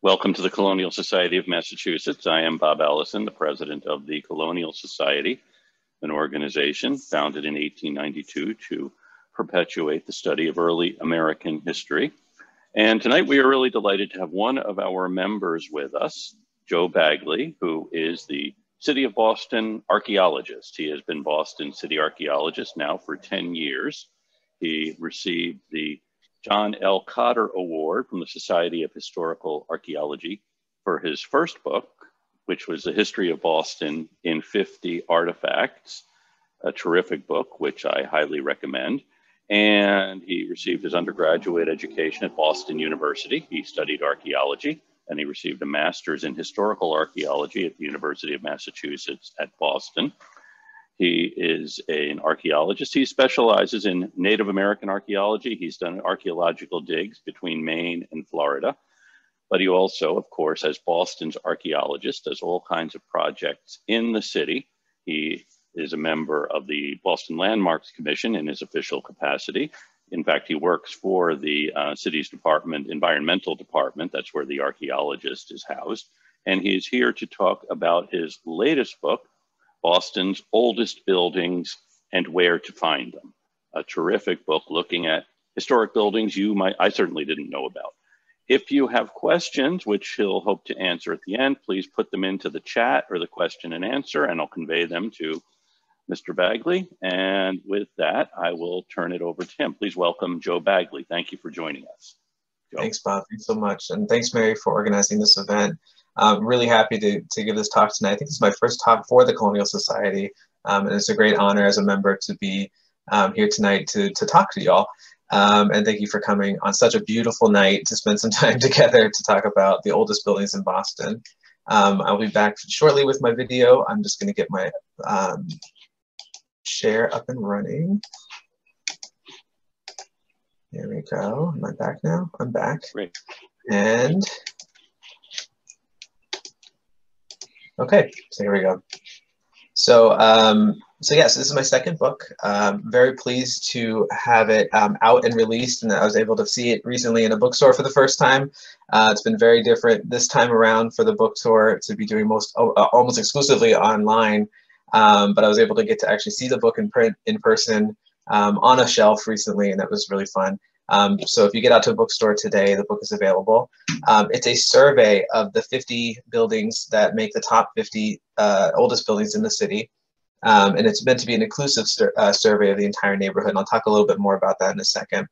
Welcome to the Colonial Society of Massachusetts. I am Bob Allison, the president of the Colonial Society, an organization founded in 1892 to perpetuate the study of early American history. And tonight we are really delighted to have one of our members with us, Joe Bagley, who is the City of Boston archaeologist. He has been Boston City Archeologist now for 10 years. He received the John L. Cotter Award from the Society of Historical Archaeology for his first book, which was The History of Boston in 50 Artifacts, a terrific book, which I highly recommend. And he received his undergraduate education at Boston University. He studied archaeology, and he received a master's in historical archaeology at the University of Massachusetts at Boston. He is an archaeologist. He specializes in Native American archaeology. He's done archaeological digs between Maine and Florida. But he also, of course, as Boston's archaeologist, does all kinds of projects in the city. He is a member of the Boston Landmarks Commission in his official capacity. In fact, he works for the city's environmental department. That's where the archaeologist is housed. And he's here to talk about his latest book, Boston's Oldest Buildings and Where to Find Them. A terrific book looking at historic buildings I certainly didn't know about. If you have questions, which he'll hope to answer at the end, please put them into the chat or the question and answer, and I'll convey them to Mr. Bagley. And with that, I will turn it over to him. Please welcome Joe Bagley. Thank you for joining us. Joe. Thanks, Bob. Thanks so much. And thanks, Mary, for organizing this event. I'm really happy to give this talk tonight. I think this is my first talk for the Colonial Society, and it's a great honor as a member to be here tonight to talk to y'all. And thank you for coming on such a beautiful night to spend some time together to talk about the oldest buildings in Boston. I'll be back shortly with my video. I'm just going to get my share up and running. There we go. Am I back now? I'm back. Great. And okay, so here we go. So, yes, this is my second book. Very pleased to have it out and released, and I was able to see it recently in a bookstore for the first time. It's been very different this time around for the book tour to be doing almost exclusively online, but I was able to get to actually see the book in print in person on a shelf recently, and that was really fun. So if you get out to a bookstore today, the book is available. It's a survey of the 50 buildings that make the top 50 oldest buildings in the city. And it's meant to be an inclusive survey of the entire neighborhood. And I'll talk a little bit more about that in a second.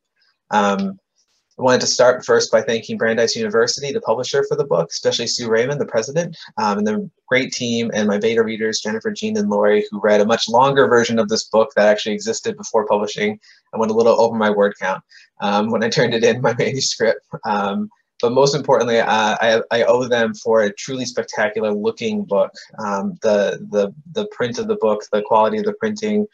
I wanted to start first by thanking Brandeis University, the publisher for the book, especially Sue Raymond, the president, and the great team, and my beta readers, Jennifer, Jean, and Lori, who read a much longer version of this book that actually existed before publishing. I went a little over my word count when I turned it in, my manuscript. But most importantly, I owe them for a truly spectacular looking book. The print of the book, the quality of the printing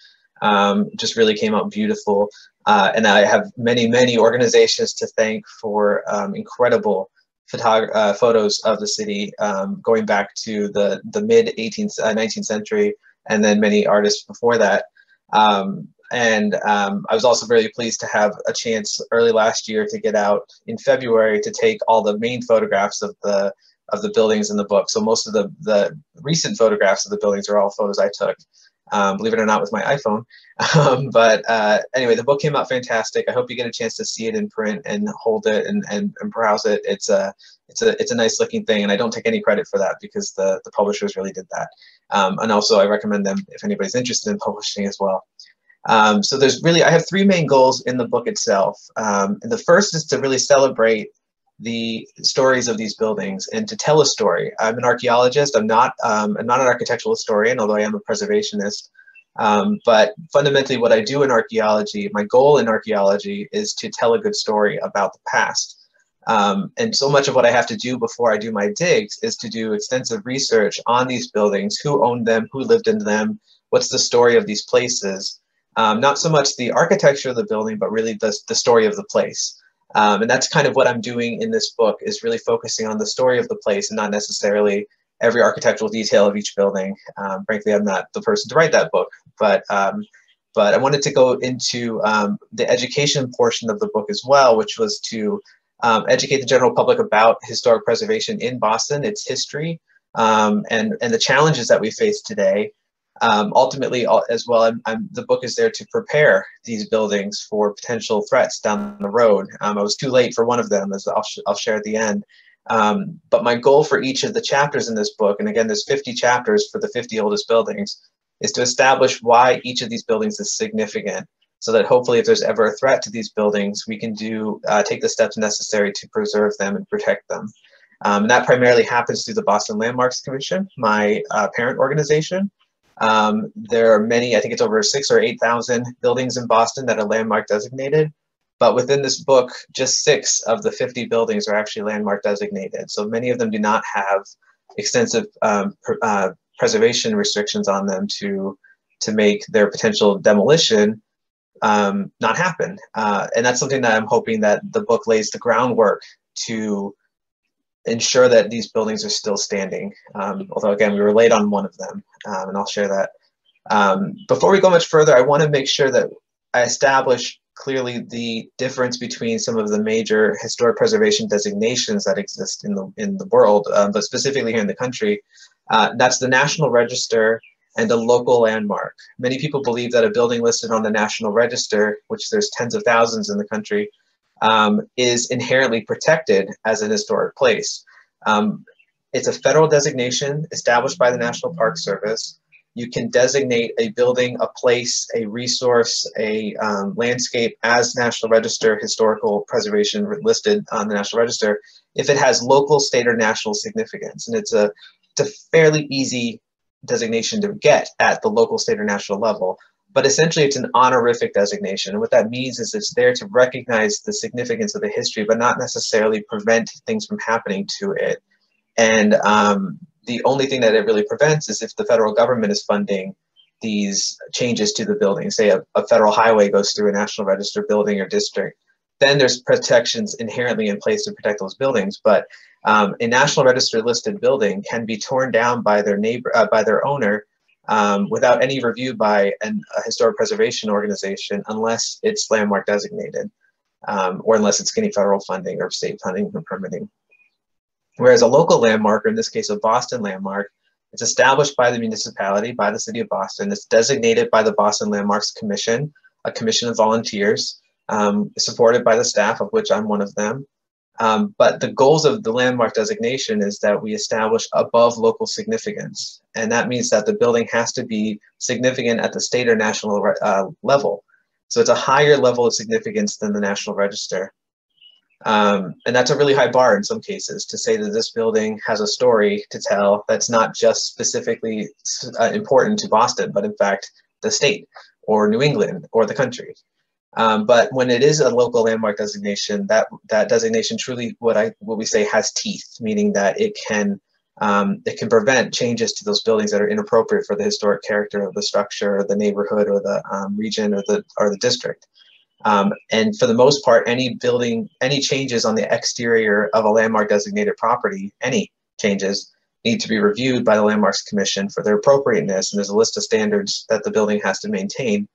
just really came out beautiful. And I have many, many organizations to thank for incredible photos of the city going back to the mid-19th century, and then many artists before that. I was also very pleased to have a chance early last year to get out in February to take all the main photographs of the buildings in the book. So most of the recent photographs of the buildings are all photos I took, believe it or not, with my iPhone. Anyway, the book came out fantastic. I hope you get a chance to see it in print and hold it and browse it. It's a nice looking thing, and I don't take any credit for that because the publishers really did that. And also I recommend them if anybody's interested in publishing as well. So I have three main goals in the book itself. And the first is to really celebrate the stories of these buildings and to tell a story. I'm an archaeologist. I'm not an architectural historian, although I am a preservationist. But fundamentally what I do in archaeology, my goal in archaeology is to tell a good story about the past. And so much of what I have to do before I do my digs is to do extensive research on these buildings, who owned them, who lived in them, what's the story of these places. Not so much the architecture of the building, but really the story of the place. And that's kind of what I'm doing in this book, is really focusing on the story of the place and not necessarily every architectural detail of each building. Frankly, I'm not the person to write that book, but I wanted to go into the education portion of the book as well, which was to educate the general public about historic preservation in Boston, its history, and the challenges that we face today. Ultimately, as well, the book is there to prepare these buildings for potential threats down the road. I was too late for one of them, as I'll share at the end. But my goal for each of the chapters in this book, and again, there's 50 chapters for the 50 oldest buildings, is to establish why each of these buildings is significant, so that hopefully if there's ever a threat to these buildings, we can take the steps necessary to preserve them and protect them. And that primarily happens through the Boston Landmarks Commission, my parent organization. There are many, I think it's over 6,000 or 8,000 buildings in Boston that are landmark designated. But within this book, just 6 of the 50 buildings are actually landmark designated. So many of them do not have extensive preservation restrictions on them to make their potential demolition not happen. And that's something that I'm hoping that the book lays the groundwork to ensure that these buildings are still standing. Although again, we were late on one of them, and I'll share that. Before we go much further, I want to make sure that I establish clearly the difference between some of the major historic preservation designations that exist in the world, but specifically here in the country. That's the National Register and a local landmark. Many people believe that a building listed on the National Register, which there's tens of thousands in the country, is inherently protected as an historic place. It's a federal designation established by the National Park Service. You can designate a building, a place, a resource, a landscape as National Register historical preservation listed on the National Register if it has local, state, or national significance. And it's a fairly easy designation to get at the local, state, or national level. But essentially, it's an honorific designation. And what that means is it's there to recognize the significance of the history, but not necessarily prevent things from happening to it. And the only thing that it really prevents is if the federal government is funding these changes to the building. Say a federal highway goes through a National Register building or district, then there's protections inherently in place to protect those buildings. But a National Register listed building can be torn down by their neighbor, by their owner, without any review by a historic preservation organization, unless it's landmark designated, or unless it's getting federal funding or state funding for permitting. Whereas a local landmark, or in this case a Boston landmark, it's established by the municipality, by the city of Boston. It's designated by the Boston Landmarks Commission, a commission of volunteers, supported by the staff, of which I'm one of them. But the goals of the landmark designation is that we establish above local significance. And that means that the building has to be significant at the state or national level. So it's a higher level of significance than the National Register. And that's a really high bar in some cases, to say that this building has a story to tell that's not just specifically important to Boston, but in fact the state or New England or the country. But when it is a local landmark designation, that designation truly, what we say, has teeth, meaning that it can prevent changes to those buildings that are inappropriate for the historic character of the structure, or the neighborhood, or the region, or the district. And for the most part, any changes on the exterior of a landmark designated property, any changes, need to be reviewed by the Landmarks Commission for their appropriateness. And there's a list of standards that the building has to maintain.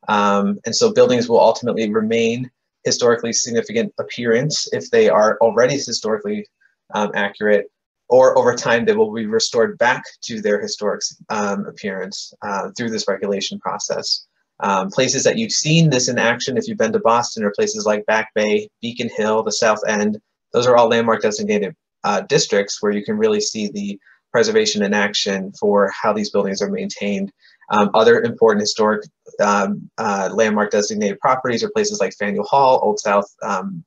And so buildings will ultimately remain historically significant appearance if they are already historically accurate, or over time they will be restored back to their historic appearance through this regulation process. Places that you've seen this in action, if you've been to Boston, are places like Back Bay, Beacon Hill, the South End. Those are all landmark designated districts where you can really see the preservation in action for how these buildings are maintained. Other important historic landmark designated properties are places like Faneuil Hall, Old South, the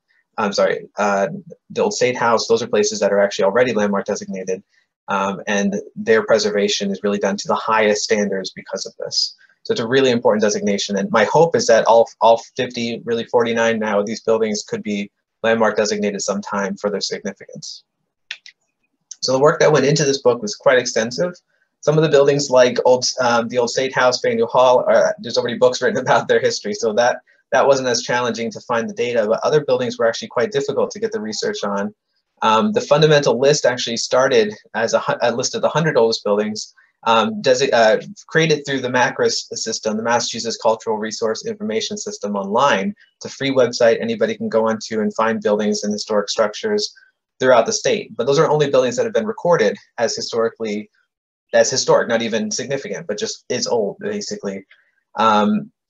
Old State House. Those are places that are actually already landmark designated, and their preservation is really done to the highest standards because of this. So it's a really important designation, and my hope is that all 50, really 49 now, of these buildings could be landmark designated sometime for their significance. So the work that went into this book was quite extensive. Some of the buildings, like the Old State House, Faneuil Hall, there's already books written about their history, so that wasn't as challenging to find the data, but other buildings were actually quite difficult to get the research on. The fundamental list actually started as a list of the 100 oldest buildings, created through the MACRIS system, the Massachusetts Cultural Resource Information System online. It's a free website anybody can go onto and find buildings and historic structures throughout the state. But those are only buildings that have been recorded as historic, not even significant, but just is old, basically.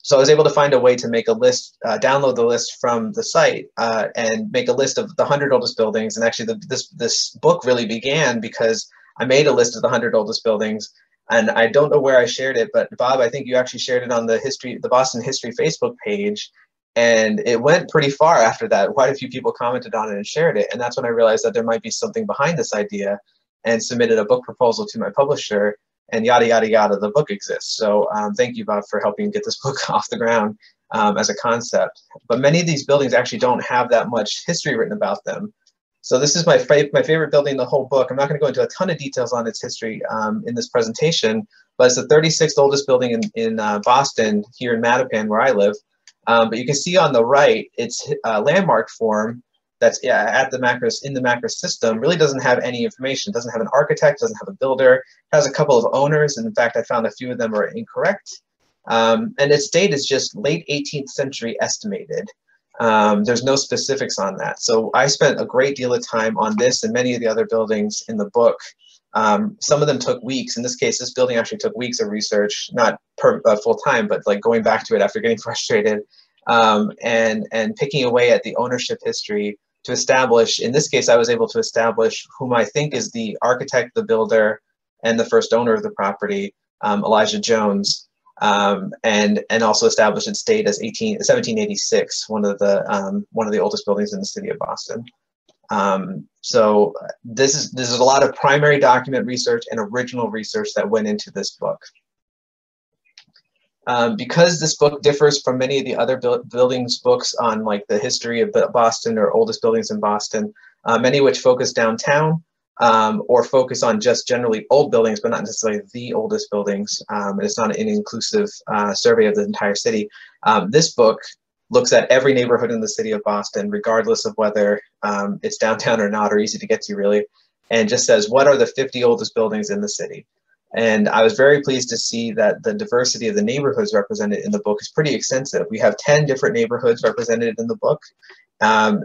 So I was able to find a way to make a list, download the list from the site, and make a list of the 100 oldest buildings. And actually, this book really began because I made a list of the 100 oldest buildings, and I don't know where I shared it, but Bob, I think you actually shared it on the Boston History Facebook page, and it went pretty far after that. Quite a few people commented on it and shared it, and that's when I realized that there might be something behind this idea, and submitted a book proposal to my publisher, and yada, yada, yada, the book exists. So thank you, Bob, for helping get this book off the ground as a concept. But many of these buildings actually don't have that much history written about them. So this is my favorite building in the whole book. I'm not going to go into a ton of details on its history in this presentation, but it's the 36th oldest building in Boston, here in Mattapan, where I live. But you can see on the right, its landmark form that's at the MACRIS, in the MACRIS system, really doesn't have any information. It doesn't have an architect, doesn't have a builder. It has a couple of owners, and in fact, I found a few of them are incorrect. And its date is just late 18th century estimated. There's no specifics on that. So I spent a great deal of time on this and many of the other buildings in the book. Some of them took weeks. In this case, this building actually took weeks of research, not full time, but like going back to it after getting frustrated, and picking away at the ownership history to establish. In this case, I was able to establish whom I think is the architect, the builder, and the first owner of the property, Elijah Jones. And also established its date as 1786, one of the oldest buildings in the city of Boston. So this is a lot of primary document research and original research that went into this book. Because this book differs from many of the other buildings books on like the history of Boston or oldest buildings in Boston, many of which focus downtown, or focus on just generally old buildings, but not necessarily the oldest buildings. And it's not an inclusive survey of the entire city. This book looks at every neighborhood in the city of Boston, regardless of whether it's downtown or not, or easy to get to really, and just says, what are the 50 oldest buildings in the city? And I was very pleased to see that the diversity of the neighborhoods represented in the book is pretty extensive. We have 10 different neighborhoods represented in the book.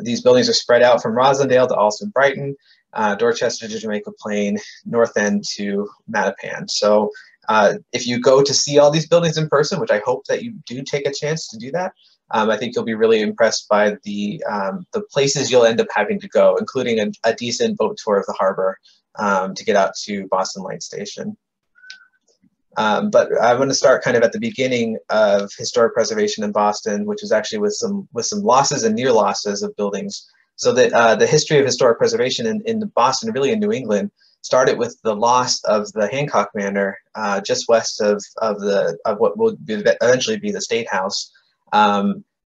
These buildings are spread out from Roslindale to Allston Brighton, Dorchester to Jamaica Plain, North End to Mattapan. So if you go to see all these buildings in person, which I hope that you do take a chance to do that, I think you'll be really impressed by the places you'll end up having to go, including a decent boat tour of the harbor to get out to Boston Light Station. But I'm going to start kind of at the beginning of historic preservation in Boston, which is actually with some losses and near losses of buildings. So the history of historic preservation in Boston, really in New England, started with the loss of the Hancock Manor just west of what will eventually be the State House.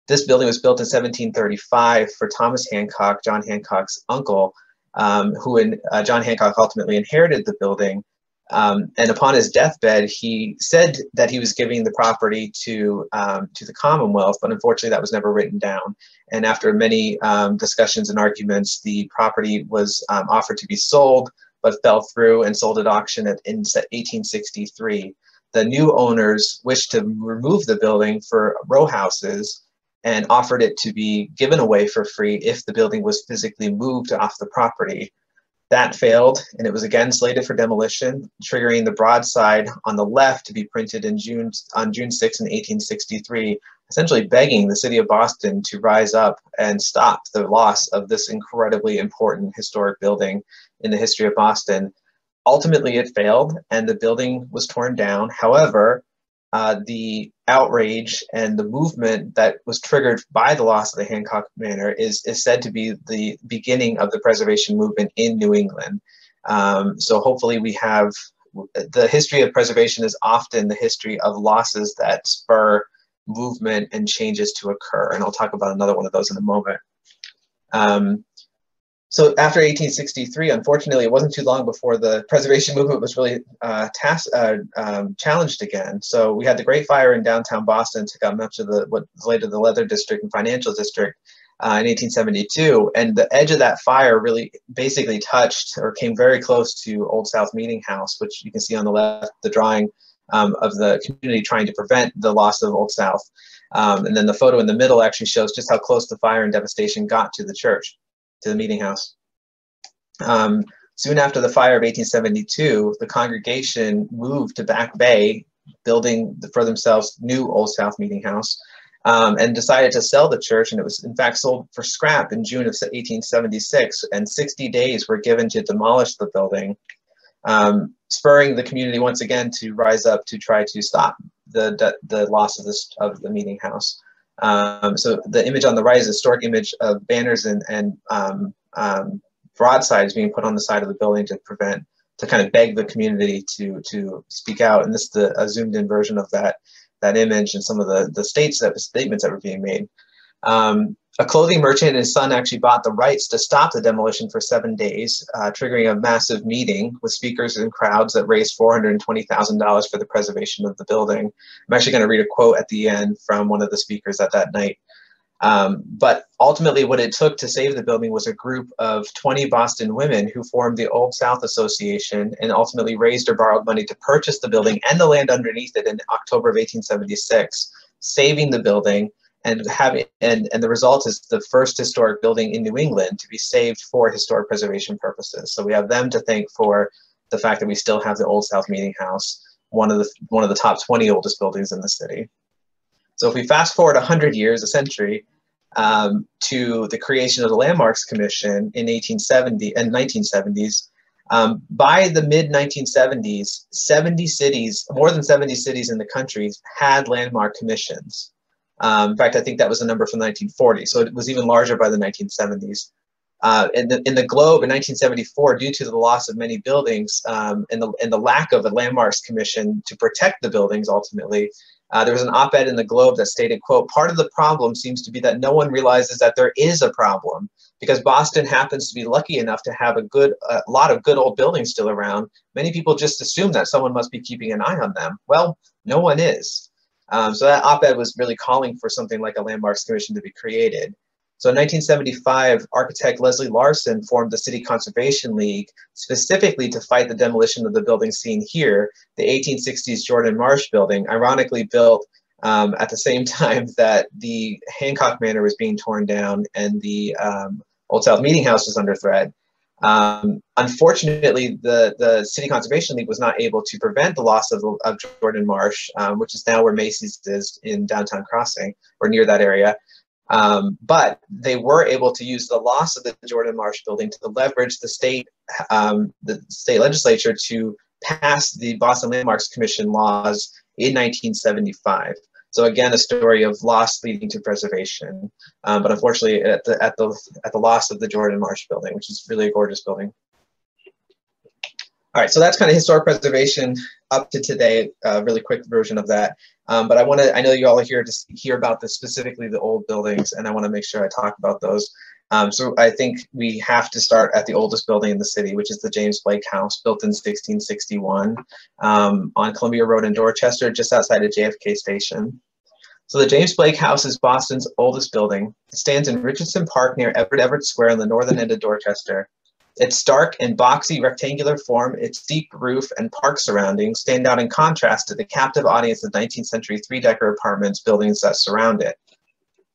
This building was built in 1735 for Thomas Hancock, John Hancock's uncle, John Hancock ultimately inherited the building. And upon his deathbed, he said that he was giving the property to the Commonwealth, but unfortunately that was never written down. And after many discussions and arguments, the property was offered to be sold, but fell through and sold at auction in 1863. The new owners wished to remove the building for row houses and offered it to be given away for free if the building was physically moved off the property. That failed, and it was again slated for demolition, triggering the broadside on the left to be printed on June 6 in 1863, essentially begging the city of Boston to rise up and stop the loss of this incredibly important historic building in the history of Boston. Ultimately, it failed, and the building was torn down. However, the outrage and the movement that was triggered by the loss of the Hancock Manor is said to be the beginning of the preservation movement in New England. So hopefully we have, the history of preservation is often the history of losses that spur movement and changes to occur. And I'll talk about another one of those in a moment. So after 1863, unfortunately, it wasn't too long before the preservation movement was really challenged again. So we had the Great Fire in downtown Boston, took out much of what was later the Leather District and Financial District. in 1872, and the edge of that fire really basically touched or came very close to Old South Meeting House, which you can see on the left, the drawing of the community trying to prevent the loss of Old South. And then the photo in the middle actually shows just how close the fire and devastation got to the church, to the meeting house. Soon after the fire of 1872, the congregation moved to Back Bay, building for themselves new Old South Meeting House, and decided to sell the church. And it was in fact sold for scrap in June of 1876, and 60 days were given to demolish the building, spurring the community once again to rise up to try to stop the loss of the meeting house. So the image on the right is a historic image of banners and broadsides being put on the side of the building to kind of beg the community to speak out. And this is a zoomed in version of that image and some of the statements that were being made. A clothing merchant and his son actually bought the rights to stop the demolition for 7 days, triggering a massive meeting with speakers and crowds that raised $420,000 for the preservation of the building. I'm actually going to read a quote at the end from one of the speakers at that night. But ultimately what it took to save the building was a group of 20 Boston women who formed the Old South Association and ultimately raised or borrowed money to purchase the building and the land underneath it in October of 1876, saving the building. And the result is the first historic building in New England to be saved for historic preservation purposes. So we have them to thank for the fact that we still have the Old South Meeting House, one of the top 20 oldest buildings in the city. So if we fast forward 100 years, a century, to the creation of the Landmarks Commission in 1870 and 1970s, by the mid 1970s, 70 cities, more than 70 cities in the country had landmark commissions. In fact, I think that was a number from the 1940s, so it was even larger by the 1970s. In the globe in 1974, due to the loss of many buildings and the lack of a landmarks commission to protect the buildings ultimately, there was an op-ed in the Globe that stated, quote, "Part of the problem seems to be that no one realizes that there is a problem because Boston happens to be lucky enough to have a lot of good old buildings still around. Many people just assume that someone must be keeping an eye on them. Well, no one is." So that op-ed was really calling for something like a landmarks commission to be created. So in 1975, architect Leslie Larson formed the City Conservation League specifically to fight the demolition of the building seen here, the 1860s Jordan Marsh building, ironically built at the same time that the Hancock Manor was being torn down and the Old South Meeting House was under threat. Unfortunately, the City Conservation League was not able to prevent the loss of Jordan Marsh, which is now where Macy's is in downtown Crossing, or near that area. But they were able to use the loss of the Jordan Marsh building to leverage the state legislature to pass the Boston Landmarks Commission laws in 1975. So again, a story of loss leading to preservation, but unfortunately at the loss of the Jordan Marsh building, which is really a gorgeous building. All right, so that's kind of historic preservation up to today, really quick version of that. But I know you all are here to hear about specifically the old buildings, and I want to make sure I talk about those. So I think we have to start at the oldest building in the city, which is the James Blake House, built in 1661 on Columbia Road in Dorchester, just outside of JFK Station. So the James Blake House is Boston's oldest building. It stands in Richardson Park near Everett Square on the northern end of Dorchester. Its dark and boxy rectangular form, its deep roof and park surroundings stand out in contrast to the captive audience of 19th century three-decker apartments buildings that surround it.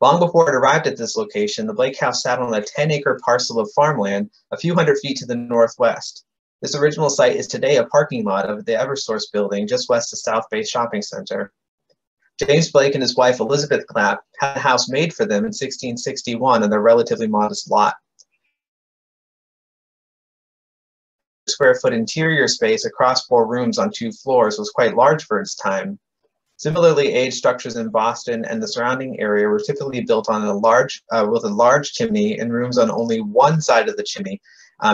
Long before it arrived at this location, the Blake House sat on a 10-acre parcel of farmland a few hundred feet to the northwest. This original site is today a parking lot of the Eversource building just west of South Bay Shopping Center. James Blake and his wife Elizabeth Clapp had a house made for them in 1661 on their relatively modest lot. Square foot interior space across 4 rooms on 2 floors was quite large for its time. Similarly aged structures in Boston and the surrounding area were typically built on with a large chimney and rooms on only one side of the chimney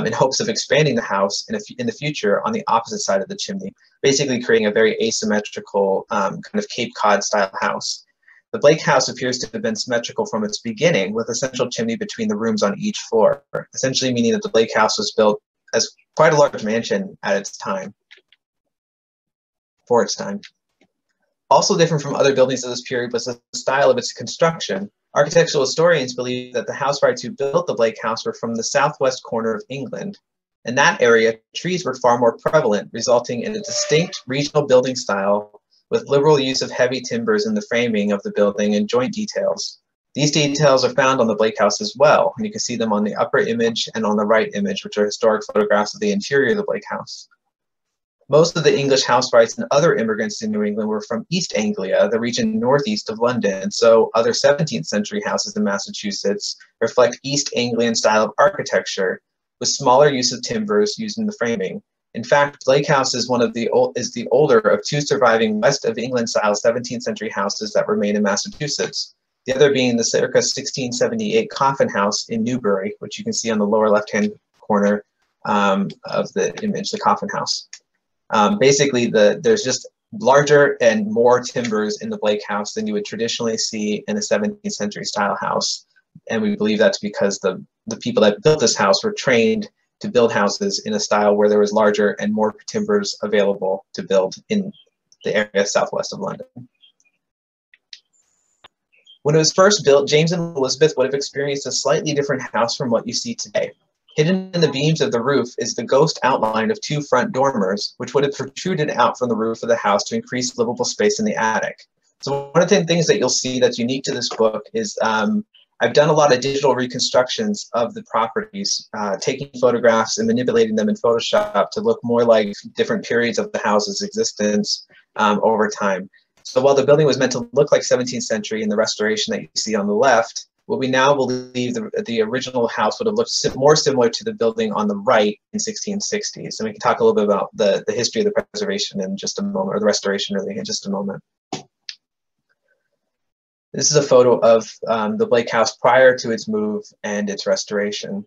in hopes of expanding the house in the future on the opposite side of the chimney, basically creating a very asymmetrical kind of Cape Cod style house. The Blake House appears to have been symmetrical from its beginning, with a central chimney between the rooms on each floor, essentially meaning that the Blake House was built as quite a large mansion at its time, for its time. Also different from other buildings of this period was the style of its construction. Architectural historians believe that the housewrights who built the Blake House were from the southwest corner of England. In that area, trees were far more prevalent, resulting in a distinct regional building style with liberal use of heavy timbers in the framing of the building and joint details. These details are found on the Blake House as well, and you can see them on the upper image and on the right image, which are historic photographs of the interior of the Blake House. Most of the English housewrights and other immigrants in New England were from East Anglia, the region northeast of London, so other 17th century houses in Massachusetts reflect East Anglian style of architecture, with smaller use of timbers used in the framing. In fact, Blake House is the older of two surviving West of England style 17th century houses that remain in Massachusetts. The other being the circa 1678 Coffin House in Newbury, which you can see on the lower left-hand corner of the image, the Coffin House. Basically, there's just larger and more timbers in the Blake House than you would traditionally see in a 17th century style house. And we believe that's because the people that built this house were trained to build houses in a style where there was larger and more timbers available to build in the area southwest of London. When it was first built, James and Elizabeth would have experienced a slightly different house from what you see today. Hidden in the beams of the roof is the ghost outline of two front dormers, which would have protruded out from the roof of the house to increase livable space in the attic. So one of the things that you'll see that's unique to this book is I've done a lot of digital reconstructions of the properties, taking photographs and manipulating them in Photoshop to look more like different periods of the house's existence over time. So while the building was meant to look like 17th century in the restoration that you see on the left, what we now believe the original house would have looked more similar to the building on the right in 1660s. And we can talk a little bit about the history of the preservation in just a moment, or the restoration really in just a moment. This is a photo of the Blake House prior to its move and its restoration.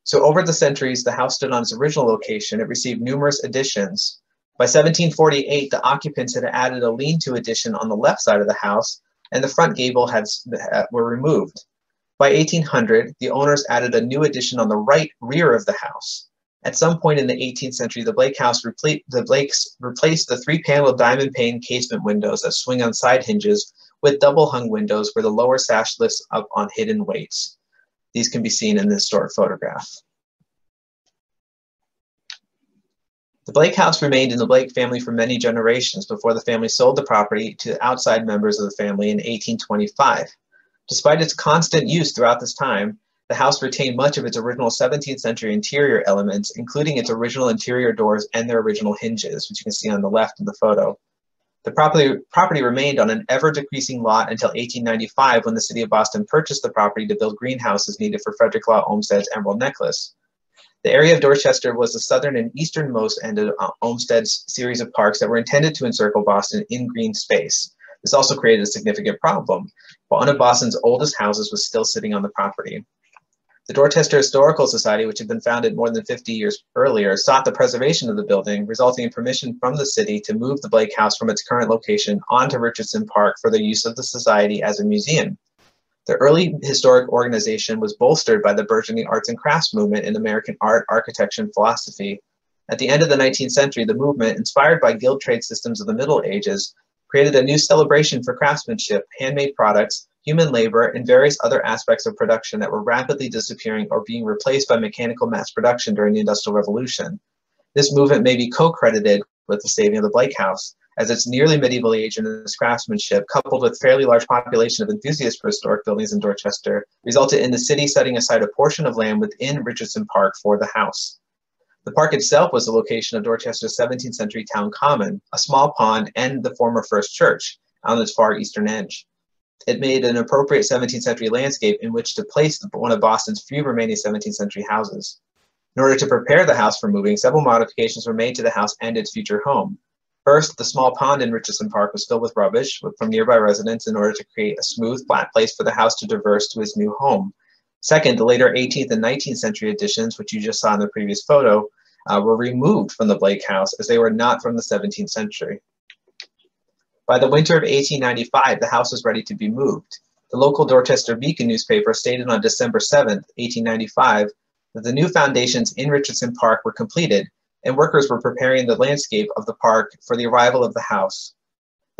So over the centuries, the house stood on its original location. It received numerous additions. By 1748, the occupants had added a lean-to addition on the left side of the house, and the front gable were removed. By 1800, the owners added a new addition on the right rear of the house. At some point in the 18th century, the Blakes replaced the three-paneled diamond pane casement windows that swing on side hinges with double-hung windows where the lower sash lifts up on hidden weights. These can be seen in the historic photograph. The Blake House remained in the Blake family for many generations before the family sold the property to outside members of the family in 1825. Despite its constant use throughout this time, the house retained much of its original 17th century interior elements, including its original interior doors and their original hinges, which you can see on the left in the photo. The property remained on an ever-decreasing lot until 1895, when the city of Boston purchased the property to build greenhouses needed for Frederick Law Olmsted's Emerald Necklace. The area of Dorchester was the southern and easternmost end of Olmsted's series of parks that were intended to encircle Boston in green space. This also created a significant problem. One of Boston's oldest houses was still sitting on the property. The Dorchester Historical Society, which had been founded more than 50 years earlier, sought the preservation of the building, resulting in permission from the city to move the Blake House from its current location onto Richardson Park for the use of the society as a museum. The early historic organization was bolstered by the burgeoning arts and crafts movement in American art, architecture, and philosophy. At the end of the 19th century, the movement, inspired by guild trade systems of the Middle Ages, created a new celebration for craftsmanship, handmade products, human labor, and various other aspects of production that were rapidly disappearing or being replaced by mechanical mass production during the Industrial Revolution. This movement may be co-credited with the saving of the Blake House, as its nearly medieval age and its craftsmanship, coupled with fairly large population of enthusiasts for historic buildings in Dorchester, resulted in the city setting aside a portion of land within Richardson Park for the house. The park itself was the location of Dorchester's 17th century town common, a small pond, and the former First Church on its far eastern edge. It made an appropriate 17th century landscape in which to place one of Boston's few remaining 17th century houses. In order to prepare the house for moving, several modifications were made to the house and its future home. First, the small pond in Richardson Park was filled with rubbish from nearby residents in order to create a smooth, flat place for the house to traverse to its new home. Second, the later 18th and 19th century additions, which you just saw in the previous photo, were removed from the Blake House as they were not from the 17th century. By the winter of 1895, the house was ready to be moved. The local Dorchester Beacon newspaper stated on December 7, 1895, that the new foundations in Richardson Park were completed, and workers were preparing the landscape of the park for the arrival of the house.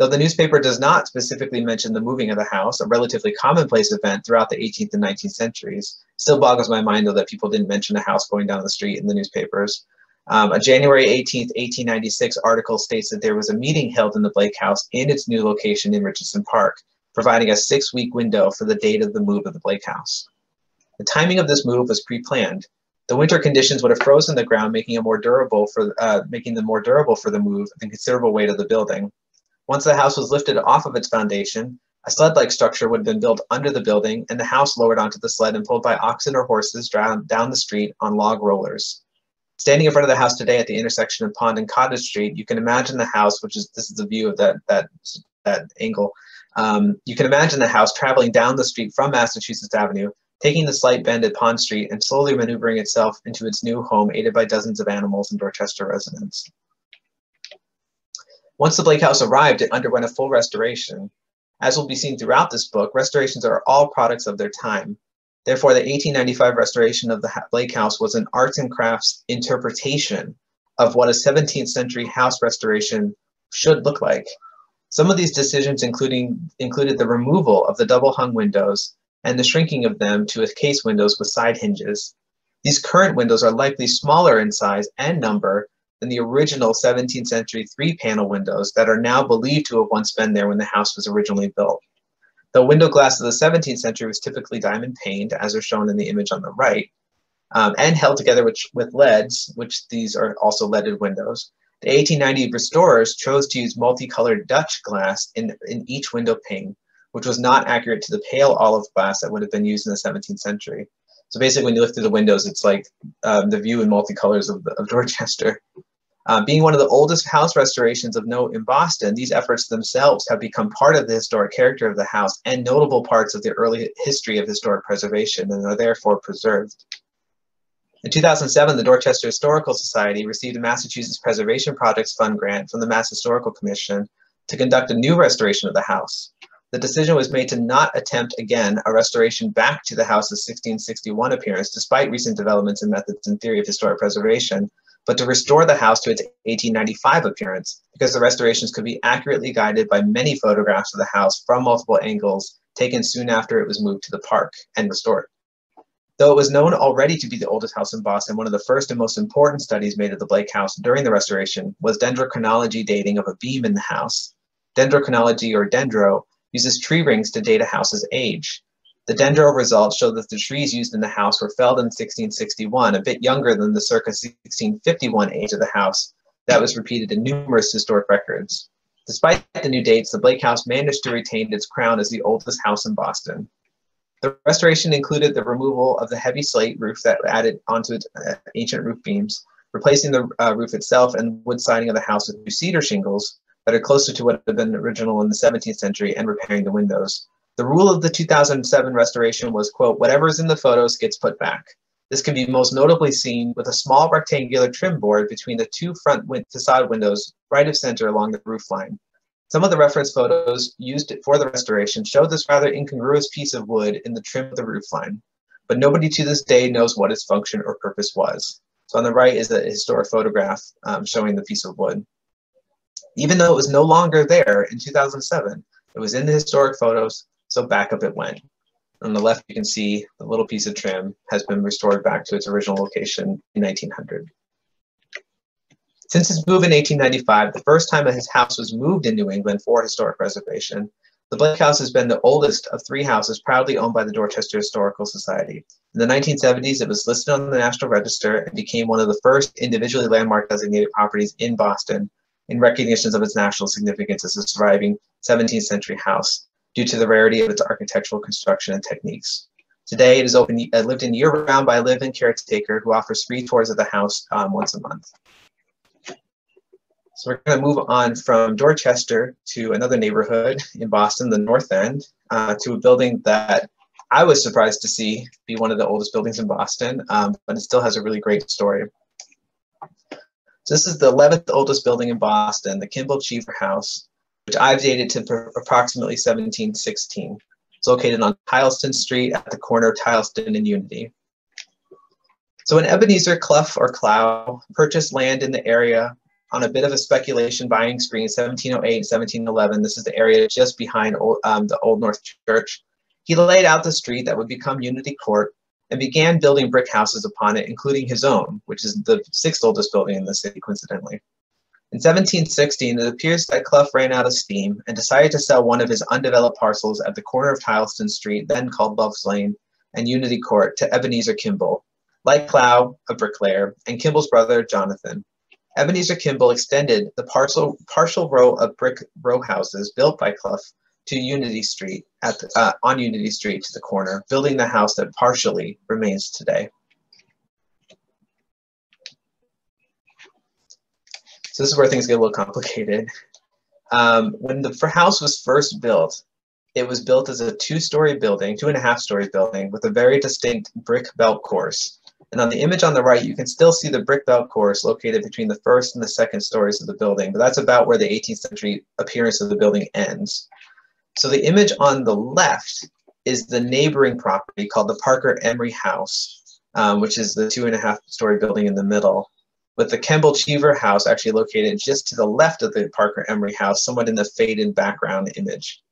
Though the newspaper does not specifically mention the moving of the house, a relatively commonplace event throughout the 18th and 19th centuries, still boggles my mind though that people didn't mention a house going down the street in the newspapers. A January 18th, 1896 article states that there was a meeting held in the Blake House in its new location in Richardson Park, providing a 6-week window for the date of the move of the Blake House. The timing of this move was pre-planned. The winter conditions would have frozen the ground, making them more durable for the move and considerable weight of the building. Once the house was lifted off of its foundation, a sled-like structure would have been built under the building and the house lowered onto the sled and pulled by oxen or horses down the street on log rollers. Standing in front of the house today at the intersection of Pond and Cottage Street, you can imagine the house, this is the view of that angle. You can imagine the house traveling down the street from Massachusetts Avenue, taking the slight bend at Pond Street and slowly maneuvering itself into its new home, aided by dozens of animals and Dorchester residents. Once the Blake House arrived, it underwent a full restoration. As will be seen throughout this book, restorations are all products of their time. Therefore, the 1895 restoration of the Blake House was an arts and crafts interpretation of what a 17th century house restoration should look like. Some of these decisions included the removal of the double hung windows and the shrinking of them to case windows with side hinges. These current windows are likely smaller in size and number than the original 17th century 3-panel windows that are now believed to have once been there when the house was originally built. The window glass of the 17th century was typically diamond paned, as are shown in the image on the right, and held together with leads, which these are also leaded windows. The 1890 restorers chose to use multicolored Dutch glass in each window pane, which was not accurate to the pale olive glass that would have been used in the 17th century. So basically, when you look through the windows, it's like the view in multicolors of Dorchester. Being one of the oldest house restorations of note in Boston, these efforts themselves have become part of the historic character of the house and notable parts of the early history of historic preservation and are therefore preserved. In 2007, the Dorchester Historical Society received a Massachusetts Preservation Projects Fund grant from the Mass Historical Commission to conduct a new restoration of the house. The decision was made to not attempt again a restoration back to the house's 1661 appearance, despite recent developments in methods and theory of historic preservation, but to restore the house to its 1895 appearance, because the restorations could be accurately guided by many photographs of the house from multiple angles taken soon after it was moved to the park and restored. Though it was known already to be the oldest house in Boston, one of the first and most important studies made of the Blake House during the restoration was dendrochronology dating of a beam in the house. Dendrochronology, or dendro, uses tree rings to date a house's age. The dendro results show that the trees used in the house were felled in 1661, a bit younger than the circa 1651 age of the house that was repeated in numerous historic records. Despite the new dates, the Blake House managed to retain its crown as the oldest house in Boston. The restoration included the removal of the heavy slate roof that added onto its ancient roof beams, replacing the roof itself and wood siding of the house with new cedar shingles that are closer to what had been original in the 17th century, and repairing the windows. The rule of the 2007 restoration was, quote, "Whatever is in the photos gets put back." This can be most notably seen with a small rectangular trim board between the two front facade windows right of center along the roof line. Some of the reference photos used for the restoration show this rather incongruous piece of wood in the trim of the roof line, but nobody to this day knows what its function or purpose was. So on the right is a historic photograph showing the piece of wood. Even though it was no longer there in 2007, it was in the historic photos, so back up it went. On the left, you can see the little piece of trim has been restored back to its original location in 1900. Since its move in 1895, the first time that his house was moved in New England for historic preservation, the Blake House has been the oldest of 3 houses proudly owned by the Dorchester Historical Society. In the 1970s, it was listed on the National Register and became one of the first individually landmark designated properties in Boston in recognition of its national significance as a surviving 17th century house due to the rarity of its architectural construction and techniques. Today, it is lived in year-round by a live-in caretaker who offers free tours of the house once a month. So we're going to move on from Dorchester to another neighborhood in Boston, the North End, to a building that I was surprised to see be one of the oldest buildings in Boston, but it still has a really great story. So this is the 11th oldest building in Boston, the Kimball Cheever House, which I've dated to approximately 1716. It's located on Tileston Street at the corner of Tileston and Unity. So when Ebenezer Clough purchased land in the area on a bit of a speculation buying spree in 1708 and 1711. This is the area just behind the Old North Church. He laid out the street that would become Unity Court and began building brick houses upon it, including his own, which is the 6th oldest building in the city, coincidentally. In 1716, it appears that Clough ran out of steam and decided to sell one of his undeveloped parcels at the corner of Tileston Street, then called Love's Lane, and Unity Court, to Ebenezer Kimball, like Clough, a bricklayer, and Kimball's brother, Jonathan. Ebenezer Kimball extended the partial row of brick row houses built by Clough to Unity Street on Unity Street to the corner, building the house that partially remains today. So this is where things get a little complicated. When the house was first built, it was built as a 2-story building, 2.5-story building, with a very distinct brick belt course. And on the image on the right, you can still see the brick belt course located between the 1st and the 2nd stories of the building, but that's about where the 18th century appearance of the building ends. So the image on the left is the neighboring property called the Parker Emery House, which is the 2.5-story building in the middle, with the Kemble Cheever House actually located just to the left of the Parker Emery House, somewhat in the faded background image.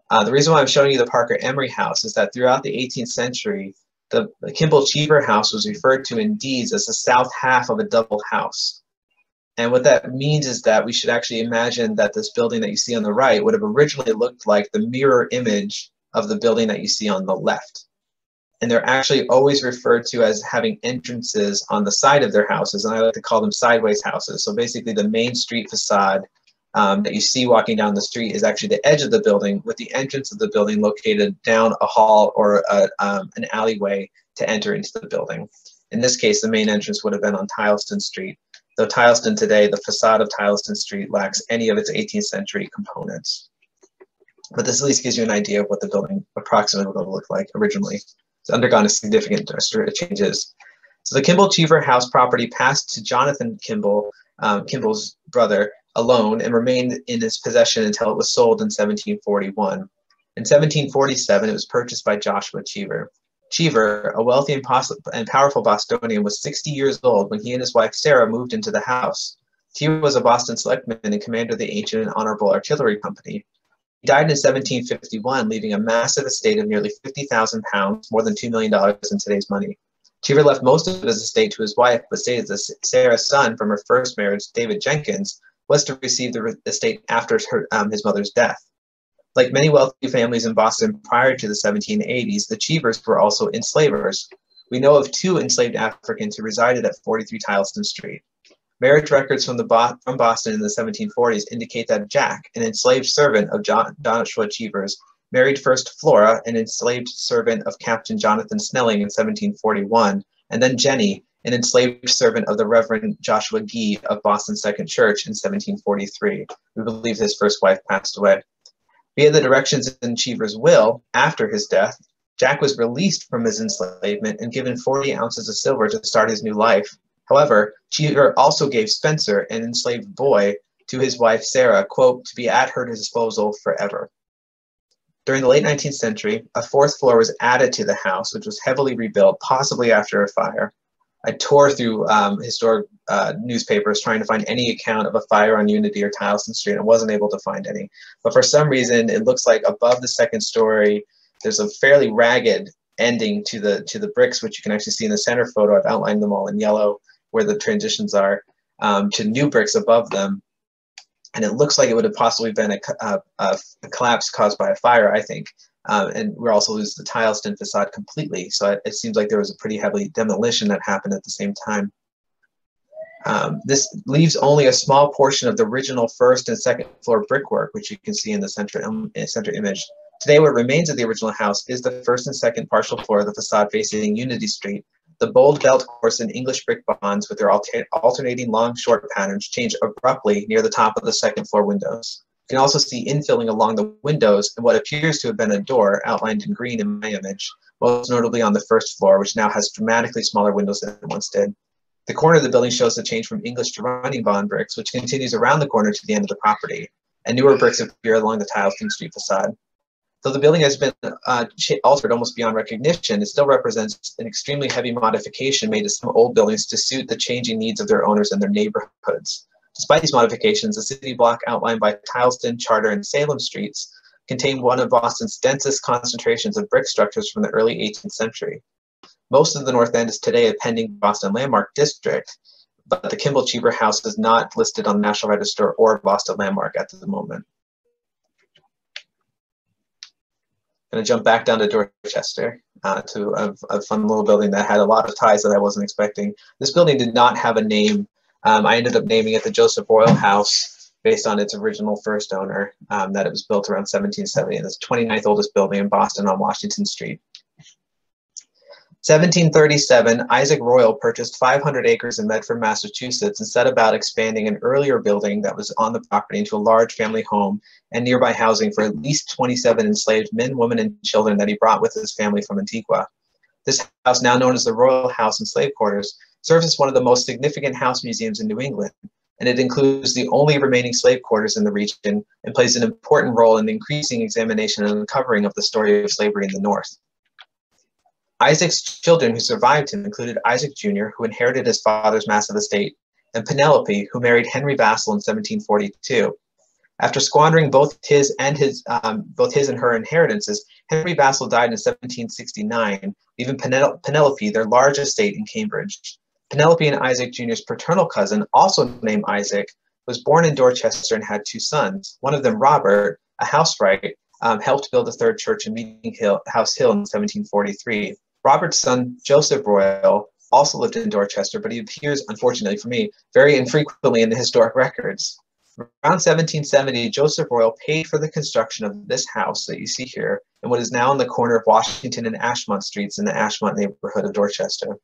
The reason why I'm showing you the Parker Emery House is that throughout the 18th century, the Kemble Cheever House was referred to in deeds as the south half of a double house. And what that means is that we should actually imagine that this building that you see on the right would have originally looked like the mirror image of the building that you see on the left. And they're actually always referred to as having entrances on the side of their houses, and I like to call them sideways houses. So basically the main street facade that you see walking down the street is actually the edge of the building, with the entrance of the building located down a hall or an alleyway to enter into the building. In this case, the main entrance would have been on Tileston Street, though Tileston today, the facade of Tileston Street lacks any of its 18th century components. But this at least gives you an idea of what the building approximately would have looked like originally. It's undergone a significant changes. So the Kemble Cheever House property passed to Jonathan Kimball, Kimball's brother, alone, and remained in his possession until it was sold in 1741. In 1747, it was purchased by Joshua Cheever. Cheever, a wealthy and powerful Bostonian, was 60 years old when he and his wife Sarah moved into the house. Cheever was a Boston selectman and commander of the ancient and honorable artillery company. He died in 1751, leaving a massive estate of nearly 50,000 pounds, more than $2 million in today's money. Cheever left most of his estate to his wife, but stated that Sarah's son from her first marriage, David Jenkins, was to receive the estate after his mother's death. Like many wealthy families in Boston prior to the 1780s, the Cheevers were also enslavers. We know of 2 enslaved Africans who resided at 43 Tileston Street. Marriage records from Boston in the 1740s indicate that Jack, an enslaved servant of Joshua Cheever's, married first Flora, an enslaved servant of Captain Jonathan Snelling in 1741, and then Jenny, an enslaved servant of the Reverend Joshua Gee of Boston Second Church in 1743. We believe his first wife passed away. Via the directions in Cheever's will, after his death, Jack was released from his enslavement and given 40 ounces of silver to start his new life. However, Cheever also gave Spencer, an enslaved boy, to his wife Sarah, quote, to be at her disposal forever. During the late 19th century, a 4th floor was added to the house, which was heavily rebuilt, possibly after a fire. I tore through historic newspapers trying to find any account of a fire on Unity or Tileston Street and wasn't able to find any. But for some reason, it looks like above the 2nd story, there's a fairly ragged ending to the bricks, which you can actually see in the center photo. I've outlined them all in yellow where the transitions are, to new bricks above them. And it looks like it would have possibly been a collapse caused by a fire, I think. And we also lose the Tileston facade completely. So it seems like there was a pretty heavy demolition that happened at the same time. This leaves only a small portion of the original 1st and 2nd floor brickwork, which you can see in the center image. Today, what remains of the original house is the 1st and 2nd partial floor of the facade facing Unity Street. The bold belt course and English brick bonds with their alternating long, short patterns change abruptly near the top of the 2nd floor windows. You can also see infilling along the windows and what appears to have been a door outlined in green in my image, most notably on the 1st floor, which now has dramatically smaller windows than it once did. The corner of the building shows the change from English to running bond bricks, which continues around the corner to the end of the property, and newer bricks appear along the Tileston Street facade. Though the building has been altered almost beyond recognition, it still represents an extremely heavy modification made to some old buildings to suit the changing needs of their owners and their neighborhoods. Despite these modifications, the city block outlined by Tileston, Charter, and Salem streets contained one of Boston's densest concentrations of brick structures from the early 18th century. Most of the North End is today a pending Boston Landmark District, but the Kimball Cheever House is not listed on the National Register or Boston Landmark at the moment. I'm going to jump back down to Dorchester to a fun little building that had a lot of ties that I wasn't expecting. This building did not have a name. I ended up naming it the Joseph Royal House based on its original first owner, that it was built around 1770. And it's the 29th oldest building in Boston on Washington Street. 1737, Isaac Royal purchased 500 acres in Medford, Massachusetts, and set about expanding an earlier building that was on the property into a large family home and nearby housing for at least 27 enslaved men, women, and children that he brought with his family from Antigua. This house, now known as the Royal House and Slave Quarters, serves as one of the most significant house museums in New England, and it includes the only remaining slave quarters in the region and plays an important role in the increasing examination and uncovering of the story of slavery in the North. Isaac's children who survived him included Isaac Jr., who inherited his father's massive estate, and Penelope, who married Henry Vassall in 1742. After squandering both his and her inheritances, Henry Vassall died in 1769, leaving Penelope their large estate in Cambridge. Penelope and Isaac Jr.'s paternal cousin, also named Isaac, was born in Dorchester and had two sons. One of them, Robert, a housewright, helped build a third church in House Hill in 1743. Robert's son, Joseph Royal, also lived in Dorchester, but he appears, unfortunately for me, very infrequently in the historic records. Around 1770, Joseph Royal paid for the construction of this house that you see here in what is now on the corner of Washington and Ashmont Streets in the Ashmont neighborhood of Dorchester.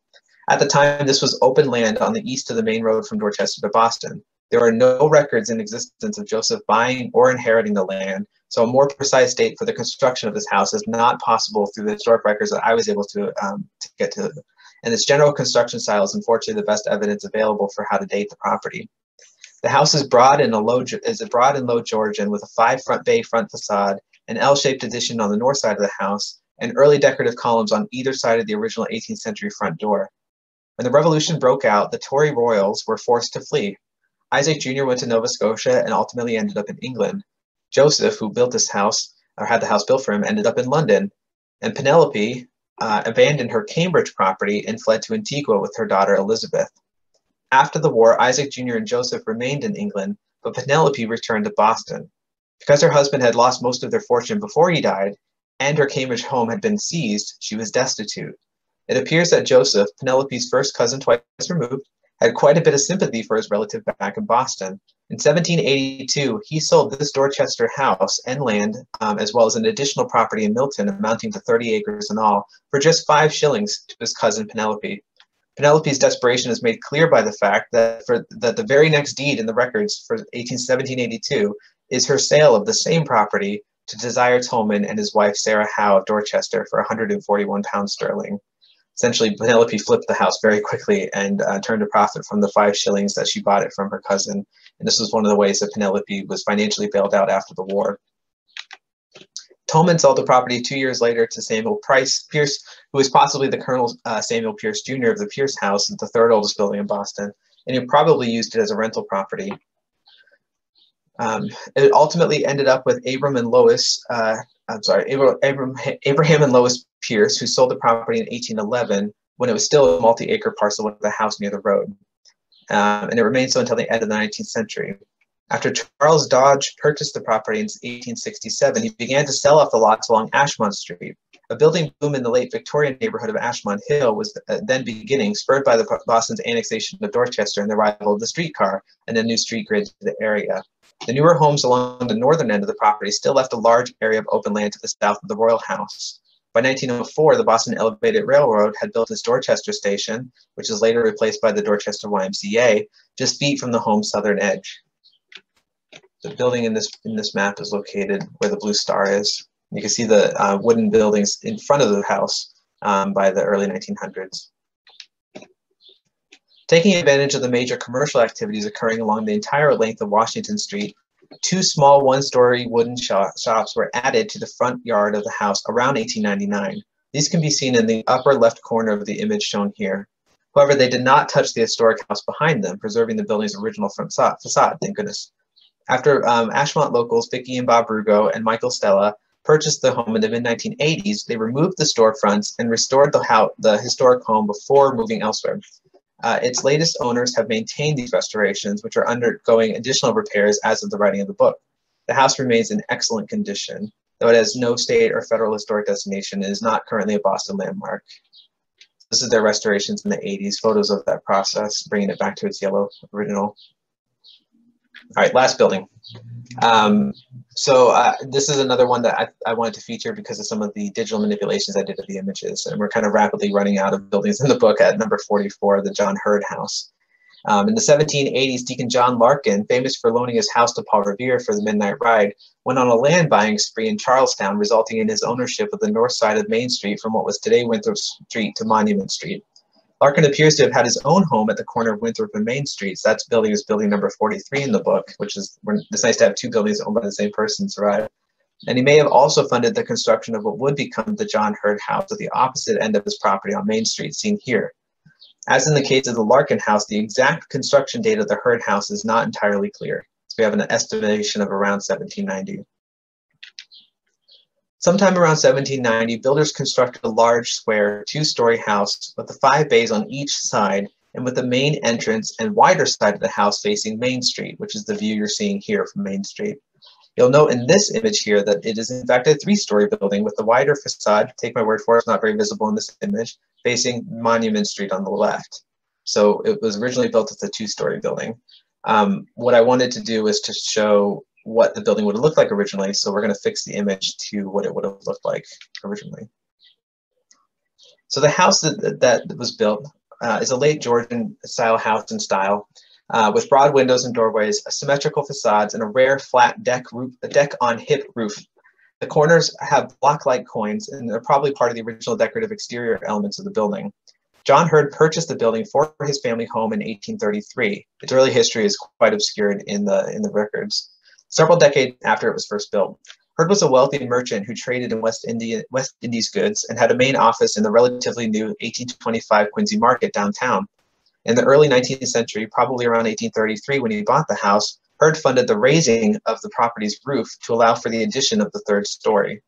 At the time, this was open land on the east of the main road from Dorchester to Boston. There are no records in existence of Joseph buying or inheriting the land, so a more precise date for the construction of this house is not possible through the historic records that I was able to get to. And its general construction style is unfortunately the best evidence available for how to date the property. The house is broad and low Georgian with a 5 bay front facade, an L-shaped addition on the north side of the house, and early decorative columns on either side of the original 18th century front door. When the Revolution broke out, the Tory royals were forced to flee. Isaac Jr. went to Nova Scotia and ultimately ended up in England. Joseph, who built this house, or had the house built for him, ended up in London. And Penelope abandoned her Cambridge property and fled to Antigua with her daughter Elizabeth. After the war, Isaac Jr. and Joseph remained in England, but Penelope returned to Boston. Because her husband had lost most of their fortune before he died, and her Cambridge home had been seized, she was destitute. It appears that Joseph, Penelope's first cousin twice removed, had quite a bit of sympathy for his relative back in Boston. In 1782, he sold this Dorchester house and land, as well as an additional property in Milton amounting to 30 acres in all, for just 5 shillings to his cousin Penelope. Penelope's desperation is made clear by the fact that the very next deed in the records for 1782 is her sale of the same property to Desire Tolman and his wife Sarah Howe of Dorchester for £141 sterling. Essentially, Penelope flipped the house very quickly and turned a profit from the 5 shillings that she bought it from her cousin. And this was one of the ways that Penelope was financially bailed out after the war. Tolman sold the property 2 years later to Samuel Pierce, who was possibly the Colonel Samuel Pierce Jr. of the Pierce House, the third oldest building in Boston, and he probably used it as a rental property. It ultimately ended up with Abraham and Lois Pierce, who sold the property in 1811 when it was still a multi-acre parcel with a house near the road. And it remained so until the end of the 19th century. After Charles Dodge purchased the property in 1867, he began to sell off the lots along Ashmont Street. A building boom in the late Victorian neighborhood of Ashmont Hill was then beginning, spurred by Boston's annexation of Dorchester and the arrival of the streetcar and a new street grid to the area. The newer homes along the northern end of the property still left a large area of open land to the south of the Royal House. By 1904, the Boston Elevated Railroad had built its Dorchester station, which was later replaced by the Dorchester YMCA, just feet from the home's southern edge. The building in this map is located where the blue star is. You can see the wooden buildings in front of the house by the early 1900s. Taking advantage of the major commercial activities occurring along the entire length of Washington Street, 2 small one-story wooden shops were added to the front yard of the house around 1899. These can be seen in the upper left corner of the image shown here. However, they did not touch the historic house behind them, preserving the building's original front facade, thank goodness. After Ashmont locals Vicky and Bob Rugo and Michael Stella purchased the home in the mid-1980s, they removed the storefronts and restored the historic home before moving elsewhere. Its latest owners have maintained these restorations, which are undergoing additional repairs as of the writing of the book. The house remains in excellent condition, though it has no state or federal historic designation and is not currently a Boston landmark. This is their restorations in the 80s, photos of that process, bringing it back to its yellow original. All right, last building. This is another one that I wanted to feature because of some of the digital manipulations I did of the images. And we're kind of rapidly running out of buildings in the book at number 44, the John Hurd House. In the 1780s, Deacon John Larkin, famous for loaning his house to Paul Revere for the midnight ride, went on a land buying spree in Charlestown, resulting in his ownership of the north side of Main Street from what was today Winthrop Street to Monument Street. Larkin appears to have had his own home at the corner of Winthrop and Main Streets. That building is building number 43 in the book, which is, it's nice to have two buildings owned by the same person survive. And he may have also funded the construction of what would become the John Hurd House at the opposite end of his property on Main Street, seen here. As in the case of the Larkin House, the exact construction date of the Hurd House is not entirely clear. So we have an estimation of around 1790. Sometime around 1790, builders constructed a large, square, two-story house with the 5 bays on each side and with the main entrance and wider side of the house facing Main Street, which is the view you're seeing here from Main Street. You'll note in this image here that it is in fact a 3-story building with the wider facade, take my word for it, it's not very visible in this image, facing Monument Street on the left. So it was originally built as a 2-story building. What I wanted to do is to show what the building would have looked like originally. So we're going to fix the image to what it would have looked like originally. So the house that was built is a late Georgian style house in style with broad windows and doorways, symmetrical facades, and a rare flat deck on hip roof. The corners have block-like coins, and they're probably part of the original decorative exterior elements of the building. John Hurd purchased the building for his family home in 1833. Its early history is quite obscured in the records. Several decades after it was first built, Hurd was a wealthy merchant who traded in West Indies goods and had a main office in the relatively new 1825 Quincy Market downtown. In the early 19th century, probably around 1833 when he bought the house, Hurd funded the raising of the property's roof to allow for the addition of the 3rd story.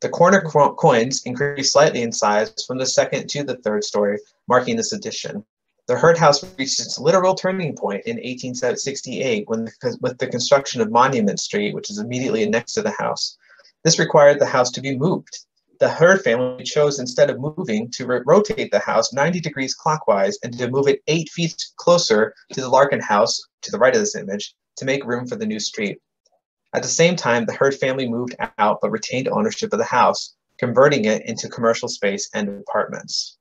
The corner coins increased slightly in size from the 2nd to the 3rd story, marking this addition. The Hurd House reached its literal turning point in 1868 with the construction of Monument Street, which is immediately next to the house. This required the house to be moved. The Hurd family chose, instead of moving, to rotate the house 90 degrees clockwise and to move it 8 feet closer to the Larkin House, to the right of this image, to make room for the new street. At the same time, the Hurd family moved out but retained ownership of the house, converting it into commercial space and apartments.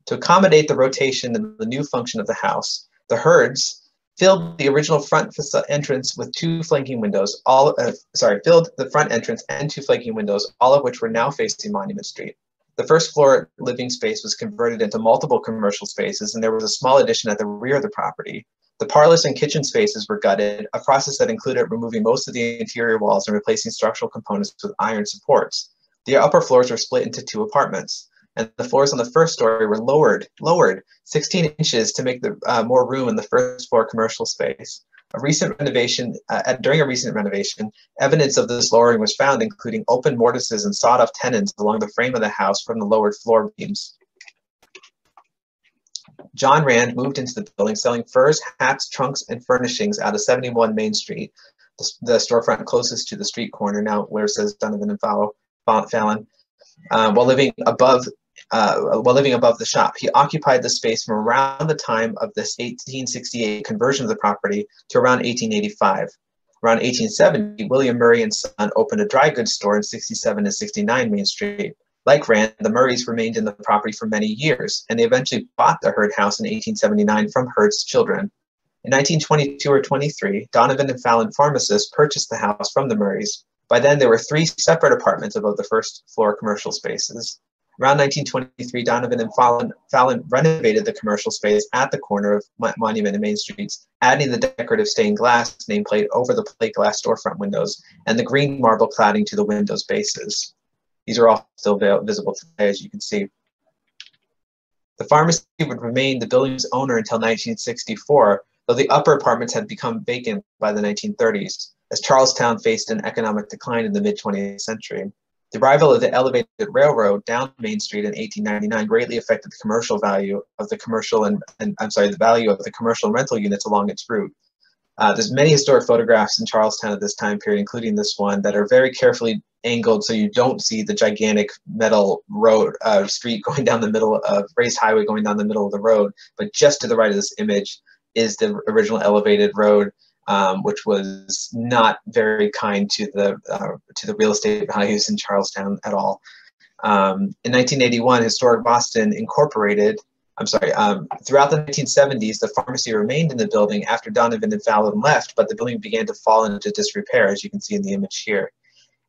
To accommodate the rotation and the new function of the house, the Hurds filled the original front entrance with 2 flanking windows, filled the front entrance and 2 flanking windows, all of which were now facing Monument Street. The first floor living space was converted into multiple commercial spaces, and there was a small addition at the rear of the property. The parlors and kitchen spaces were gutted, a process that included removing most of the interior walls and replacing structural components with iron supports. The upper floors were split into 2 apartments, and the floors on the 1st story were lowered 16 inches to make more room in the 1st floor commercial space. During a recent renovation, evidence of this lowering was found, including open mortises and sawed-off tenons along the frame of the house from the lowered floor beams. John Rand moved into the building selling furs, hats, trunks, and furnishings out of 71 Main Street, the storefront closest to the street corner, now where it says Donovan and Fallon, while living above the shop. He occupied the space from around the time of this 1868 conversion of the property to around 1885. Around 1870, William Murray and Son opened a dry goods store in 67 and 69 Main Street. Like Rand, the Murrays remained in the property for many years, and they eventually bought the Hurd House in 1879 from Hurd's children. In 1922 or 23, Donovan and Fallon pharmacists purchased the house from the Murrays. By then, there were 3 separate apartments above the 1st floor commercial spaces. Around 1923, Donovan and Fallon renovated the commercial space at the corner of Monument and Main Streets, adding the decorative stained glass nameplate over the plate glass storefront windows and the green marble cladding to the windows bases. These are all still visible today, as you can see. The pharmacy would remain the building's owner until 1964, though the upper apartments had become vacant by the 1930s, as Charlestown faced an economic decline in the mid-20th century. The arrival of the elevated railroad down Main Street in 1899 greatly affected the commercial value of the commercial the value of the commercial and rental units along its route. There's many historic photographs in Charlestown at this time period, including this one, that are very carefully angled so you don't see the gigantic metal road street going down the middle of raised highway going down the middle of the road. But just to the right of this image is the original elevated road, which was not very kind to the real estate values in Charlestown at all. In 1981, Historic Boston Incorporated. Throughout the 1970s, the pharmacy remained in the building after Donovan and Fallon left, but the building began to fall into disrepair, as you can see in the image here.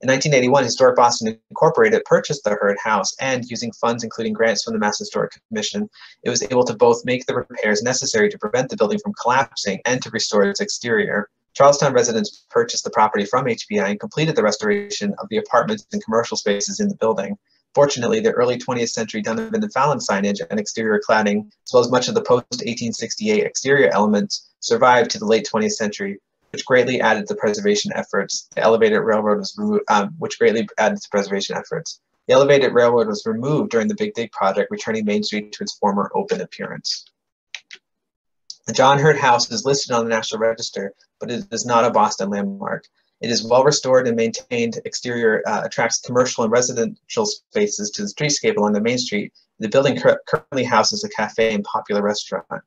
In 1981, Historic Boston Incorporated purchased the Hurd House, and using funds including grants from the Mass Historic Commission, it was able to both make the repairs necessary to prevent the building from collapsing and to restore its exterior. Charlestown residents purchased the property from HBI and completed the restoration of the apartments and commercial spaces in the building. Fortunately, the early 20th century Donovan and Fallon signage and exterior cladding, as well as much of the post-1868 exterior elements, survived to the late 20th century, which greatly added to preservation efforts. The elevated railroad was removed, The elevated railroad was removed during the Big Dig project, returning Main Street to its former open appearance. The John Hurd House is listed on the National Register, but it is not a Boston landmark. It is well restored and maintained exterior, attracts commercial and residential spaces to the streetscape along the Main Street. The building currently houses a cafe and popular restaurant. All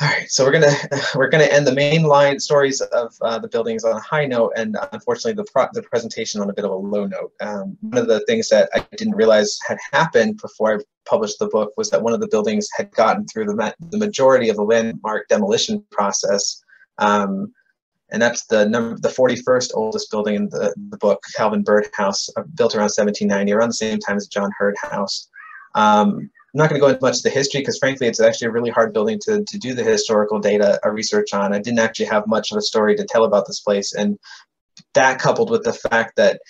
right, so we're gonna end the main line stories of the buildings on a high note, and unfortunately the presentation on a bit of a low note. One of the things that I didn't realize had happened before I published the book was that one of the buildings had gotten through the majority of the landmark demolition process. And that's the 41st oldest building in the book, Calvin Bird House, built around 1790, around the same time as John Hurd House. I'm not going to go into much of the history because, frankly, it's actually a really hard building to do the historical data research on. I didn't actually have much of a story to tell about this place, and that coupled with the fact that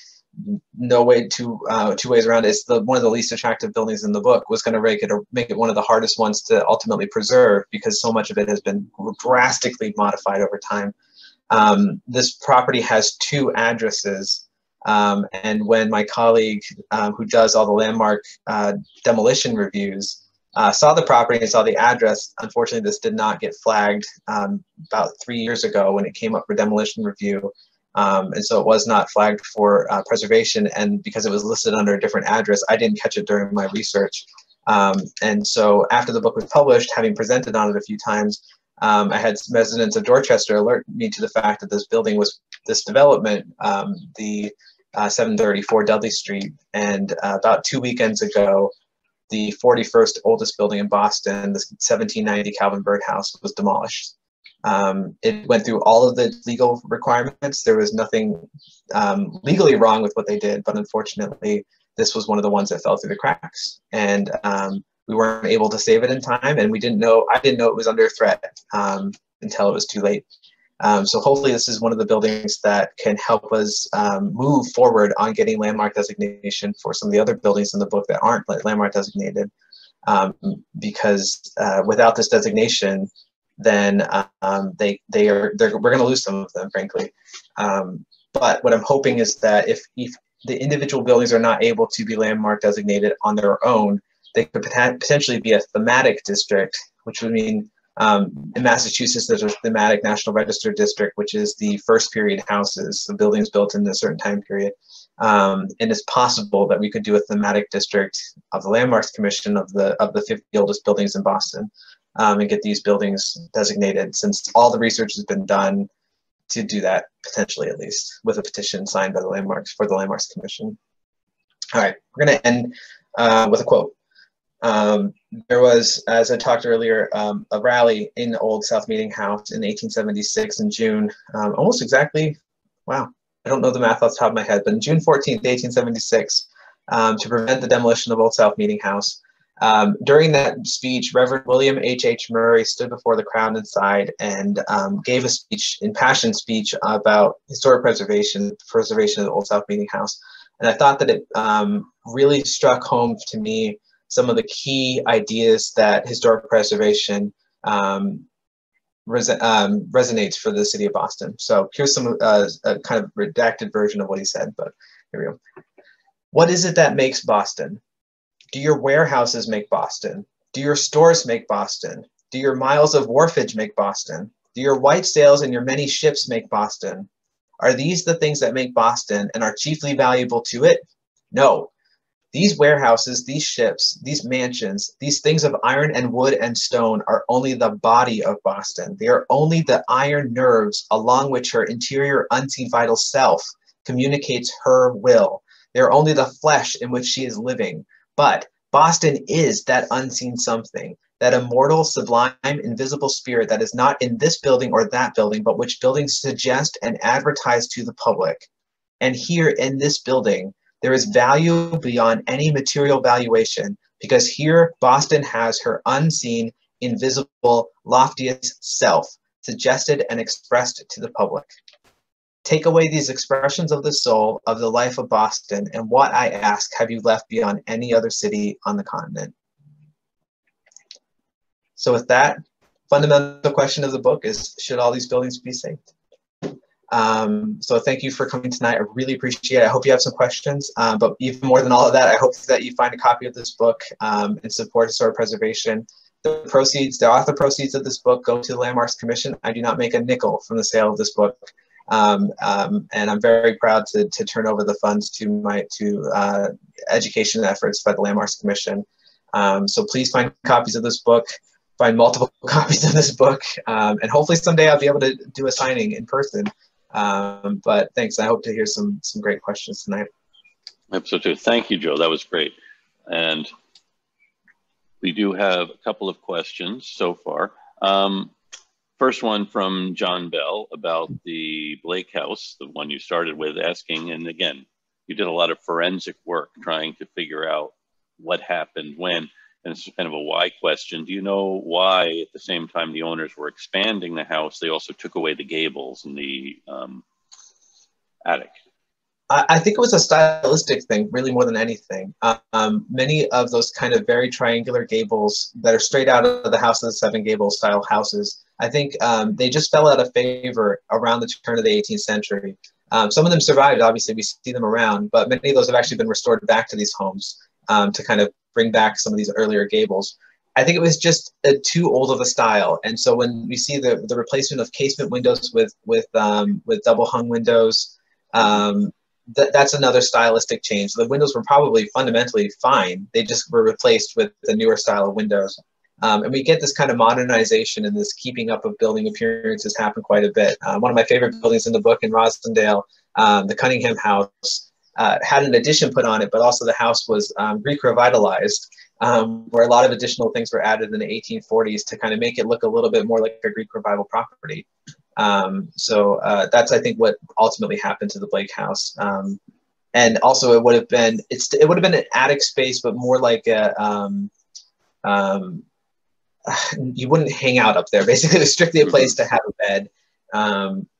no way two ways around it, it's one of the least attractive buildings in the book, was going to make it one of the hardest ones to ultimately preserve because so much of it has been drastically modified over time. This property has 2 addresses, and when my colleague who does all the landmark demolition reviews saw the property and saw the address, unfortunately this did not get flagged about 3 years ago when it came up for demolition review, and so it was not flagged for preservation, and because it was listed under a different address, I didn't catch it during my research. And so after the book was published, having presented on it a few times, I had residents of Dorchester alert me to the fact that this development, the 734 Dudley Street, and about 2 weekends ago, the 41st oldest building in Boston, the 1790 Calvin Bird House, was demolished. It went through all of the legal requirements. There was nothing legally wrong with what they did, but unfortunately, this was one of the ones that fell through the cracks. And we weren't able to save it in time, and I didn't know it was under threat until it was too late. So hopefully this is one of the buildings that can help us move forward on getting landmark designation for some of the other buildings in the book that aren't landmark designated, because without this designation, then we're going to lose some of them, frankly. But what I'm hoping is that if the individual buildings are not able to be landmark designated on their own, they could potentially be a thematic district, which would mean in Massachusetts, there's a thematic National Register district, which is the first period houses, the buildings built in a certain time period. And it's possible that we could do a thematic district of the Landmarks Commission of the 50 oldest buildings in Boston, and get these buildings designated, since all the research has been done to do that, potentially at least, with a petition signed by the Landmarks Commission. All right, we're going to end with a quote. There was, as I talked earlier, a rally in the old South Meeting House in 1876 in June, almost exactly, wow, I don't know the math off the top of my head, but on June 14th, 1876, to prevent the demolition of Old South Meeting House. During that speech, Reverend William H. Murray stood before the crowd inside and gave a speech, impassioned speech, about historic preservation of the Old South Meeting House. And I thought that it really struck home to me some of the key ideas that historic preservation resonates for the city of Boston. So here's some a kind of redacted version of what he said, but here we go. What is it that makes Boston? Do your warehouses make Boston? Do your stores make Boston? Do your miles of wharfage make Boston? Do your white sails and your many ships make Boston? Are these the things that make Boston and are chiefly valuable to it? No. These warehouses, these ships, these mansions, these things of iron and wood and stone are only the body of Boston. They are only the iron nerves along which her interior unseen vital self communicates her will. They are only the flesh in which she is living. But Boston is that unseen something, that immortal, sublime, invisible spirit that is not in this building or that building, but which buildings suggest and advertise to the public. And here in this building, there is value beyond any material valuation, because here Boston has her unseen, invisible, loftiest self, suggested and expressed to the public. Take away these expressions of the soul of the life of Boston, and what, I ask, have you left beyond any other city on the continent? So with that, fundamental question of the book is, should all these buildings be saved? So thank you for coming tonight. I really appreciate it. I hope you have some questions, but even more than all of that, I hope that you find a copy of this book and support historic preservation. The proceeds, the author proceeds of this book go to the Landmarks Commission. I do not make a nickel from the sale of this book. And I'm very proud to turn over the funds to education efforts by the Landmarks Commission. So please find copies of this book, find multiple copies of this book, and hopefully someday I'll be able to do a signing in person. But thanks. I hope to hear some great questions tonight. Absolutely. Thank you, Joe. That was great. And we do have a couple of questions so far. First one from John Bell about the Blake House, the one you started with, asking, and again, you did a lot of forensic work trying to figure out what happened when, and it's kind of a why question. Do you know why at the same time the owners were expanding the house, they also took away the gables and the attic? I think it was a stylistic thing, really, more than anything. Many of those kind of very triangular gables that are straight out of the House of the Seven Gables style houses, I think they just fell out of favor around the turn of the 18th century. Some of them survived, obviously, we see them around, but many of those have actually been restored back to these homes to kind of bring back some of these earlier gables. I think it was just too old of a style. And so when we see the replacement of casement windows with double hung windows, that's another stylistic change. The windows were probably fundamentally fine. They just were replaced with the newer style of windows. And we get this kind of modernization and this keeping up of building appearances happen quite a bit. One of my favorite buildings in the book in Rosendale, the Cunningham House, had an addition put on it, but also the house was Greek revitalized, where a lot of additional things were added in the 1840s to kind of make it look a little bit more like a Greek revival property. So that's, I think, what ultimately happened to the Blake House. And also it would have been an attic space, but more like you wouldn't hang out up there. Basically, it was strictly a place to have a bed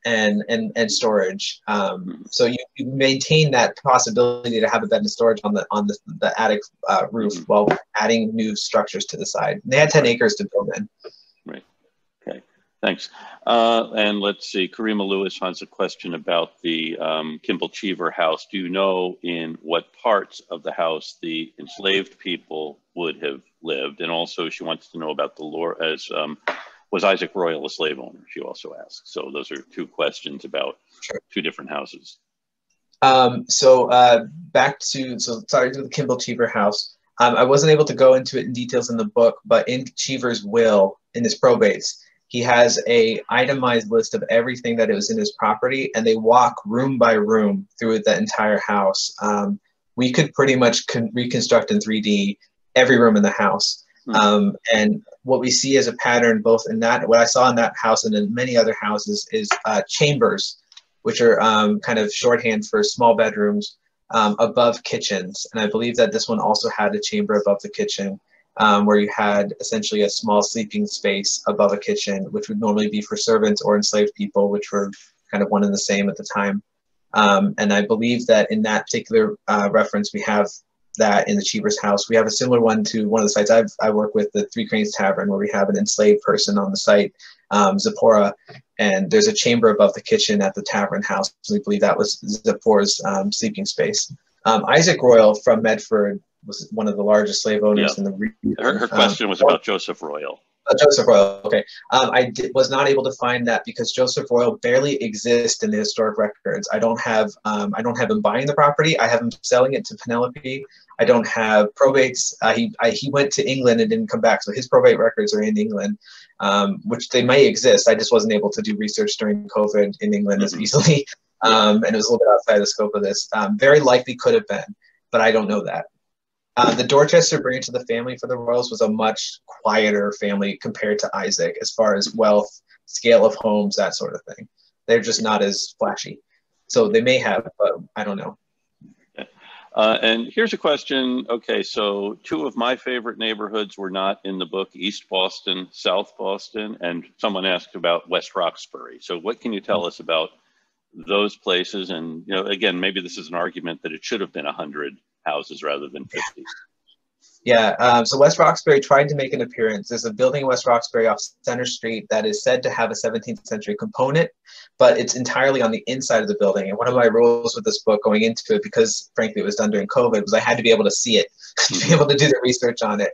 and storage. So you maintain that possibility to have a bed and storage on the attic roof while adding new structures to the side. And they had 10 acres to build in. Right. Okay. Thanks. And let's see. Karima Lewis has a question about the Kimball Cheever house. Do you know in what parts of the house the enslaved people would have lived? And also, she wants to know about the lore as was Isaac Royal a slave owner? She also asks. So those are two questions about two different houses. Back to the Kimball Cheever house. I wasn't able to go into it in details in the book, but in Cheever's will, in his probates, he has a itemized list of everything that was in his property, and they walk room by room through the entire house. We could pretty much reconstruct in 3D every room in the house. And what we see as a pattern, both in that, what I saw in that house and in many other houses, is chambers, which are kind of shorthand for small bedrooms above kitchens. And I believe that this one also had a chamber above the kitchen, where you had essentially a small sleeping space above a kitchen, which would normally be for servants or enslaved people, which were kind of one and the same at the time. And I believe that in that particular reference, we have that in the Cheever's house. We have a similar one to one of the sites I work with, the Three Cranes Tavern, where we have an enslaved person on the site, Zipporah, and there's a chamber above the kitchen at the tavern house. We believe that was Zipporah's sleeping space. Isaac Royal from Medford was one of the largest slave owners in the region. Her question was about Joseph Royal. Joseph Royal, okay. Was not able to find that because Joseph Royal barely exists in the historic records. I don't have him buying the property. I have him selling it to Penelope. I don't have probates. He went to England and didn't come back, so his probate records are in England, which they may exist. I just wasn't able to do research during COVID in England as easily, and it was a little bit outside the scope of this. Very likely could have been, but I don't know that. The Dorchester branch of the family for the Royals was a much quieter family compared to Isaac as far as wealth, scale of homes, that sort of thing. They're just not as flashy. So they may have, but I don't know. And here's a question. Okay, so two of my favorite neighborhoods were not in the book, East Boston, South Boston, and someone asked about West Roxbury. So what can you tell us about those places? And, you know, again, maybe this is an argument that it should have been 100 houses rather than 50. Yeah, so West Roxbury tried to make an appearance. There's a building in West Roxbury off Center Street that is said to have a 17th century component, but it's entirely on the inside of the building. And one of my rules with this book going into it, because frankly it was done during COVID, was I had to be able to see it, to be able to do the research on it.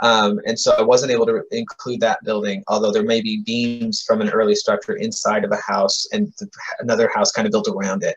And so I wasn't able to include that building, although there may be beams from an early structure inside of a house and another house kind of built around it.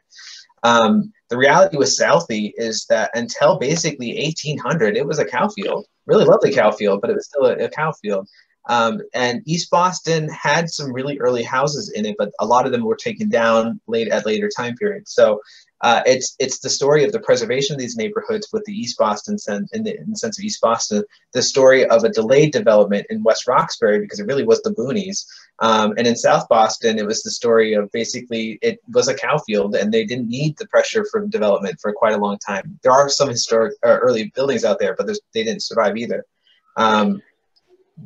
The reality with Southie is that until basically 1800, it was a cow field, really lovely cow field, but it was still a cow field. And East Boston had some really early houses in it, but a lot of them were taken down at later time periods. So it's the story of the preservation of these neighborhoods with the East Boston in the sense of East Boston, the story of a delayed development in West Roxbury because it really was the boonies. And in South Boston, it was the story of basically it was a cow field and they didn't need the pressure for development for quite a long time. There are some historic early buildings out there, but they didn't survive either.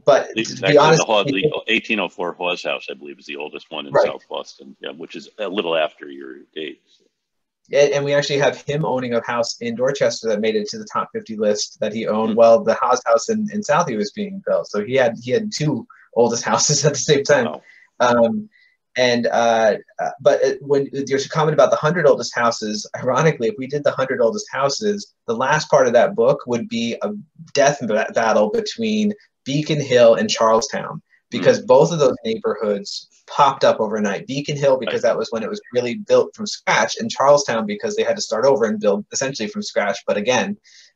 But to be honest, the 1804 Hawes House, I believe, is the oldest one in South Boston, which is a little after your date. And we actually have him owning a house in Dorchester that made it to the top 50 list that he owned while the Hawes House in Southie was being built. So he had two oldest houses at the same time. Wow. But when there's a comment about the 100 oldest houses, ironically, if we did the 100 oldest houses, the last part of that book would be a death battle between Beacon Hill and Charlestown, because both of those neighborhoods popped up overnight. Beacon Hill because that was when it was really built from scratch, and Charlestown because they had to start over and build essentially from scratch, but again.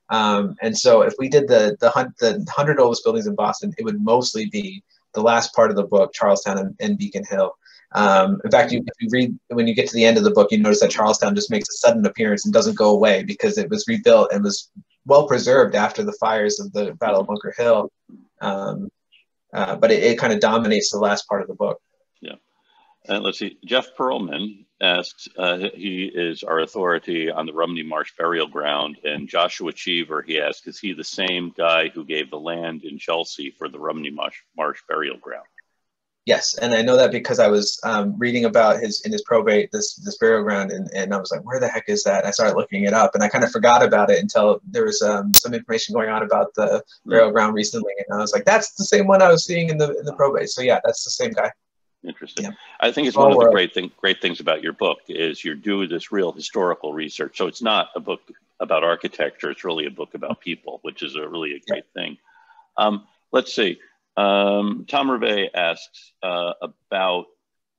And so if we did the 100 oldest buildings in Boston, it would mostly be the last part of the book, Charlestown and Beacon Hill. In fact, if you read, when you get to the end of the book, you notice that Charlestown just makes a sudden appearance and doesn't go away because it was rebuilt and was well preserved after the fires of the Battle of Bunker Hill. But it kind of dominates the last part of the book. Yeah. And let's see, Jeff Perlman asks, he is our authority on the Rumney Marsh burial ground, and Joshua Cheever, he asks, is he the same guy who gave the land in Chelsea for the Rumney Marsh burial ground? Yes, and I know that because I was reading about his probate, this burial ground, and I was like, where the heck is that? And I started looking it up, and I kind of forgot about it until there was some information going on about the burial ground recently, and I was like, that's the same one I was seeing in the probate. So yeah, that's the same guy. Interesting. Yeah. I think it's one of the great things about your book is you do this real historical research. So it's not a book about architecture; it's really a book about people, which is really a great thing. Let's see. Tom Reve asks about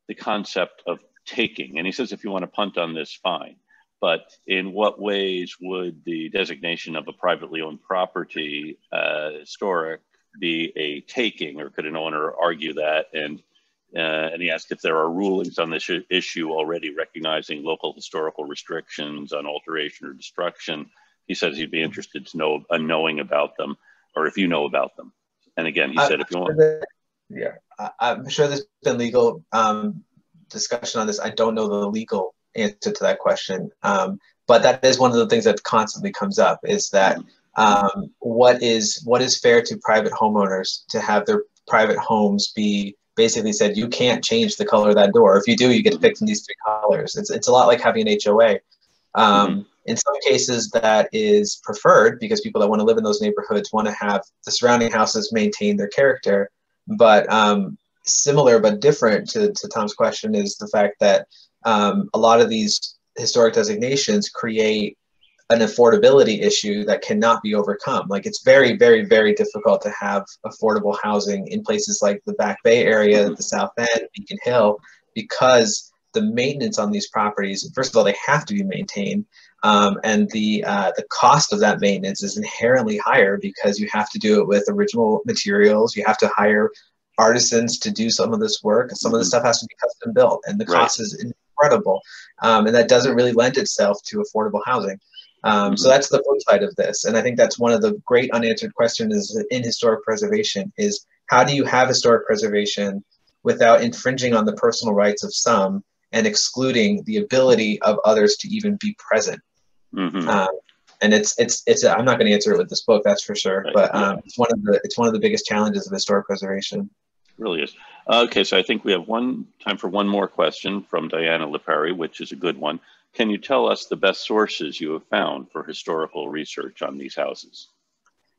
the concept of taking, and he says if you want to punt on this, fine. But in what ways would the designation of a privately owned property, historic, be a taking, or could an owner argue that? And he asked if there are rulings on this issue already recognizing local historical restrictions on alteration or destruction. He says he'd be interested to knowing about them, or if you know about them. And again, he said, if you want. I'm sure there's been legal discussion on this. I don't know the legal answer to that question. But that is one of the things that constantly comes up is that what is fair to private homeowners to have their private homes be basically said, you can't change the color of that door. If you do, you get to pick from these 3 colors. It's a lot like having an HOA. In some cases, that is preferred because people that want to live in those neighborhoods want to have the surrounding houses maintain their character. But similar but different to Tom's question is the fact that a lot of these historic designations create an affordability issue that cannot be overcome. Like, it's very, very, very difficult to have affordable housing in places like the Back Bay area, the South End, Beacon Hill, because the maintenance on these properties, first of all, they have to be maintained. And the cost of that maintenance is inherently higher because you have to do it with original materials. You have to hire artisans to do some of this work. Some of the stuff has to be custom built, and the cost is incredible. And that doesn't really lend itself to affordable housing. So that's the flip side of this. And I think that's one of the great unanswered questions in historic preservation is, how do you have historic preservation without infringing on the personal rights of some and excluding the ability of others to even be present? And I'm not going to answer it with this book, that's for sure. But it's one of the biggest challenges of historic preservation. It really is. Okay, so I think we have time for one more question from Diana LaPerry, which is a good one. Can you tell us the best sources you have found for historical research on these houses?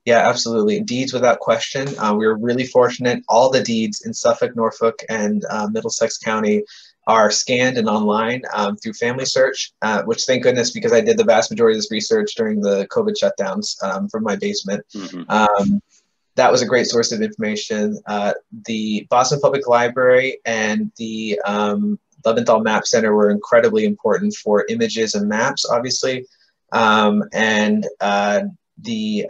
Yeah, absolutely. Deeds without question. We were really fortunate. All the deeds in Suffolk, Norfolk, and Middlesex County are scanned and online through Family Search, which, thank goodness, because I did the vast majority of this research during the COVID shutdowns from my basement. That was a great source of information. The Boston Public Library and the Leventhal Map Center were incredibly important for images and maps, obviously. The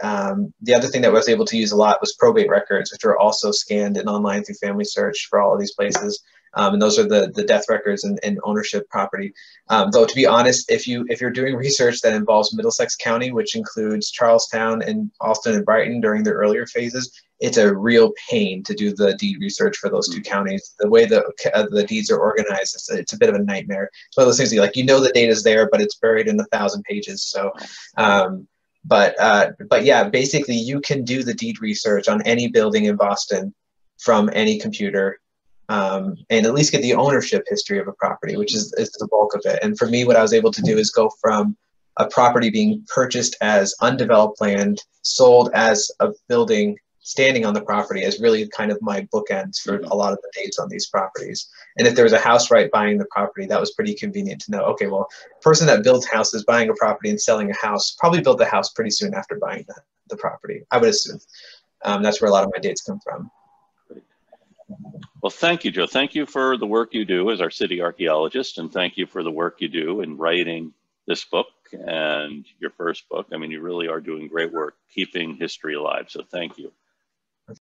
other thing that I was able to use a lot was probate records, which are also scanned and online through Family Search for all of these places. And those are the death records and ownership property. Though, to be honest, if you're doing research that involves Middlesex County, which includes Charlestown and Alston and Brighton during the earlier phases, it's a real pain to do the deed research for those 2 counties. The way the deeds are organized, it's a bit of a nightmare. It's one of those things that, like, the data's there, but it's buried in 1,000 pages. So, but yeah, basically you can do the deed research on any building in Boston from any computer. And at least get the ownership history of a property, which is the bulk of it. And for me, what I was able to do is go from a property being purchased as undeveloped land, sold as a building standing on the property, as really kind of my bookends for a lot of the dates on these properties. And if there was a house right buying the property, that was pretty convenient to know, okay, well, the person that builds houses, buying a property and selling a house, probably built the house pretty soon after buying the property, I would assume. That's where a lot of my dates come from. Well, thank you, Joe. Thank you for the work you do as our city archaeologist, and thank you for the work you do in writing this book and your first book. I mean, you really are doing great work keeping history alive, so thank you.